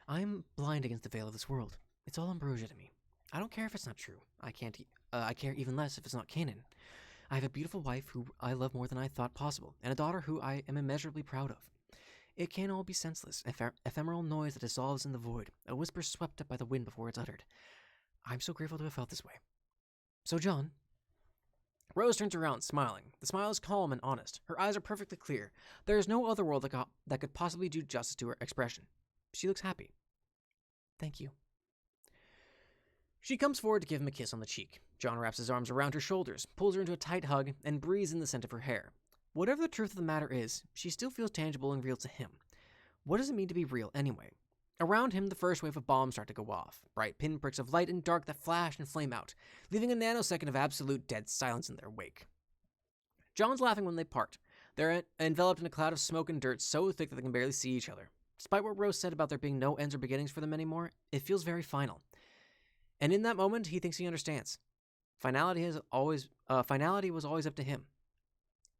I'm blind against the veil of this world. It's all ambrosia to me. I don't care if it's not true. I care even less if it's not canon. I have a beautiful wife who I love more than I thought possible, and a daughter who I am immeasurably proud of. It can all be senseless, ephemeral noise that dissolves in the void, a whisper swept up by the wind before it's uttered. I'm so grateful to have felt this way. So, John... Rose turns around, smiling. The smile is calm and honest. Her eyes are perfectly clear. There is no other world that could possibly do justice to her expression. She looks happy. Thank you. She comes forward to give him a kiss on the cheek. John wraps his arms around her shoulders, pulls her into a tight hug, and breathes in the scent of her hair. Whatever the truth of the matter is, she still feels tangible and real to him. What does it mean to be real, anyway? Around him, the first wave of bombs start to go off, bright pinpricks of light and dark that flash and flame out, leaving a nanosecond of absolute dead silence in their wake. John's laughing when they part. They're enveloped in a cloud of smoke and dirt so thick that they can barely see each other. Despite what Rose said about there being no ends or beginnings for them anymore, it feels very final. And in that moment, he thinks he understands. Finality was always up to him.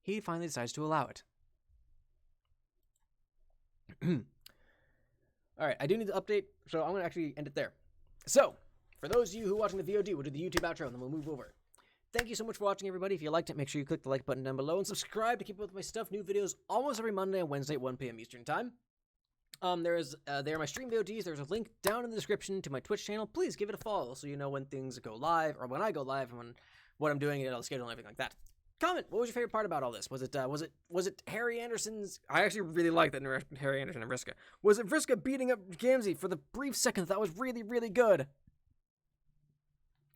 He finally decides to allow it. All right, I do need to update, so I'm going to actually end it there. So, for those of you who are watching the VOD, we'll do the YouTube outro, and then we'll move over. Thank you so much for watching, everybody. If you liked it, make sure you click the like button down below and subscribe to keep up with my stuff. New videos almost every Monday and Wednesday at 1 p.m. Eastern Time. There are my stream VODs. There's a link down in the description to my Twitch channel. Please give it a follow so you know when things go live, or when I go live, and what I'm doing, and I'll schedule and everything like that. Comment. What was your favorite part about all this? Was it Harry Anderson's? I actually really liked that Harry Anderson and Vriska. Was it Vriska beating up Gamzee for the brief second? That was really, really good.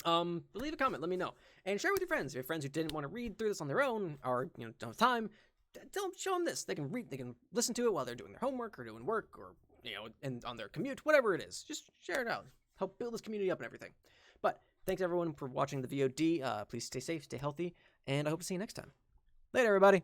Leave a comment. Let me know, and share with your friends. If you have friends who didn't want to read through this on their own, or don't have time, show them this. They can read. They can listen to it while they're doing their homework or doing work, or and on their commute, whatever it is. Just share it out. Help build this community up and everything. But thanks everyone for watching the VOD. Please stay safe, stay healthy, and I hope to see you next time. Later, everybody.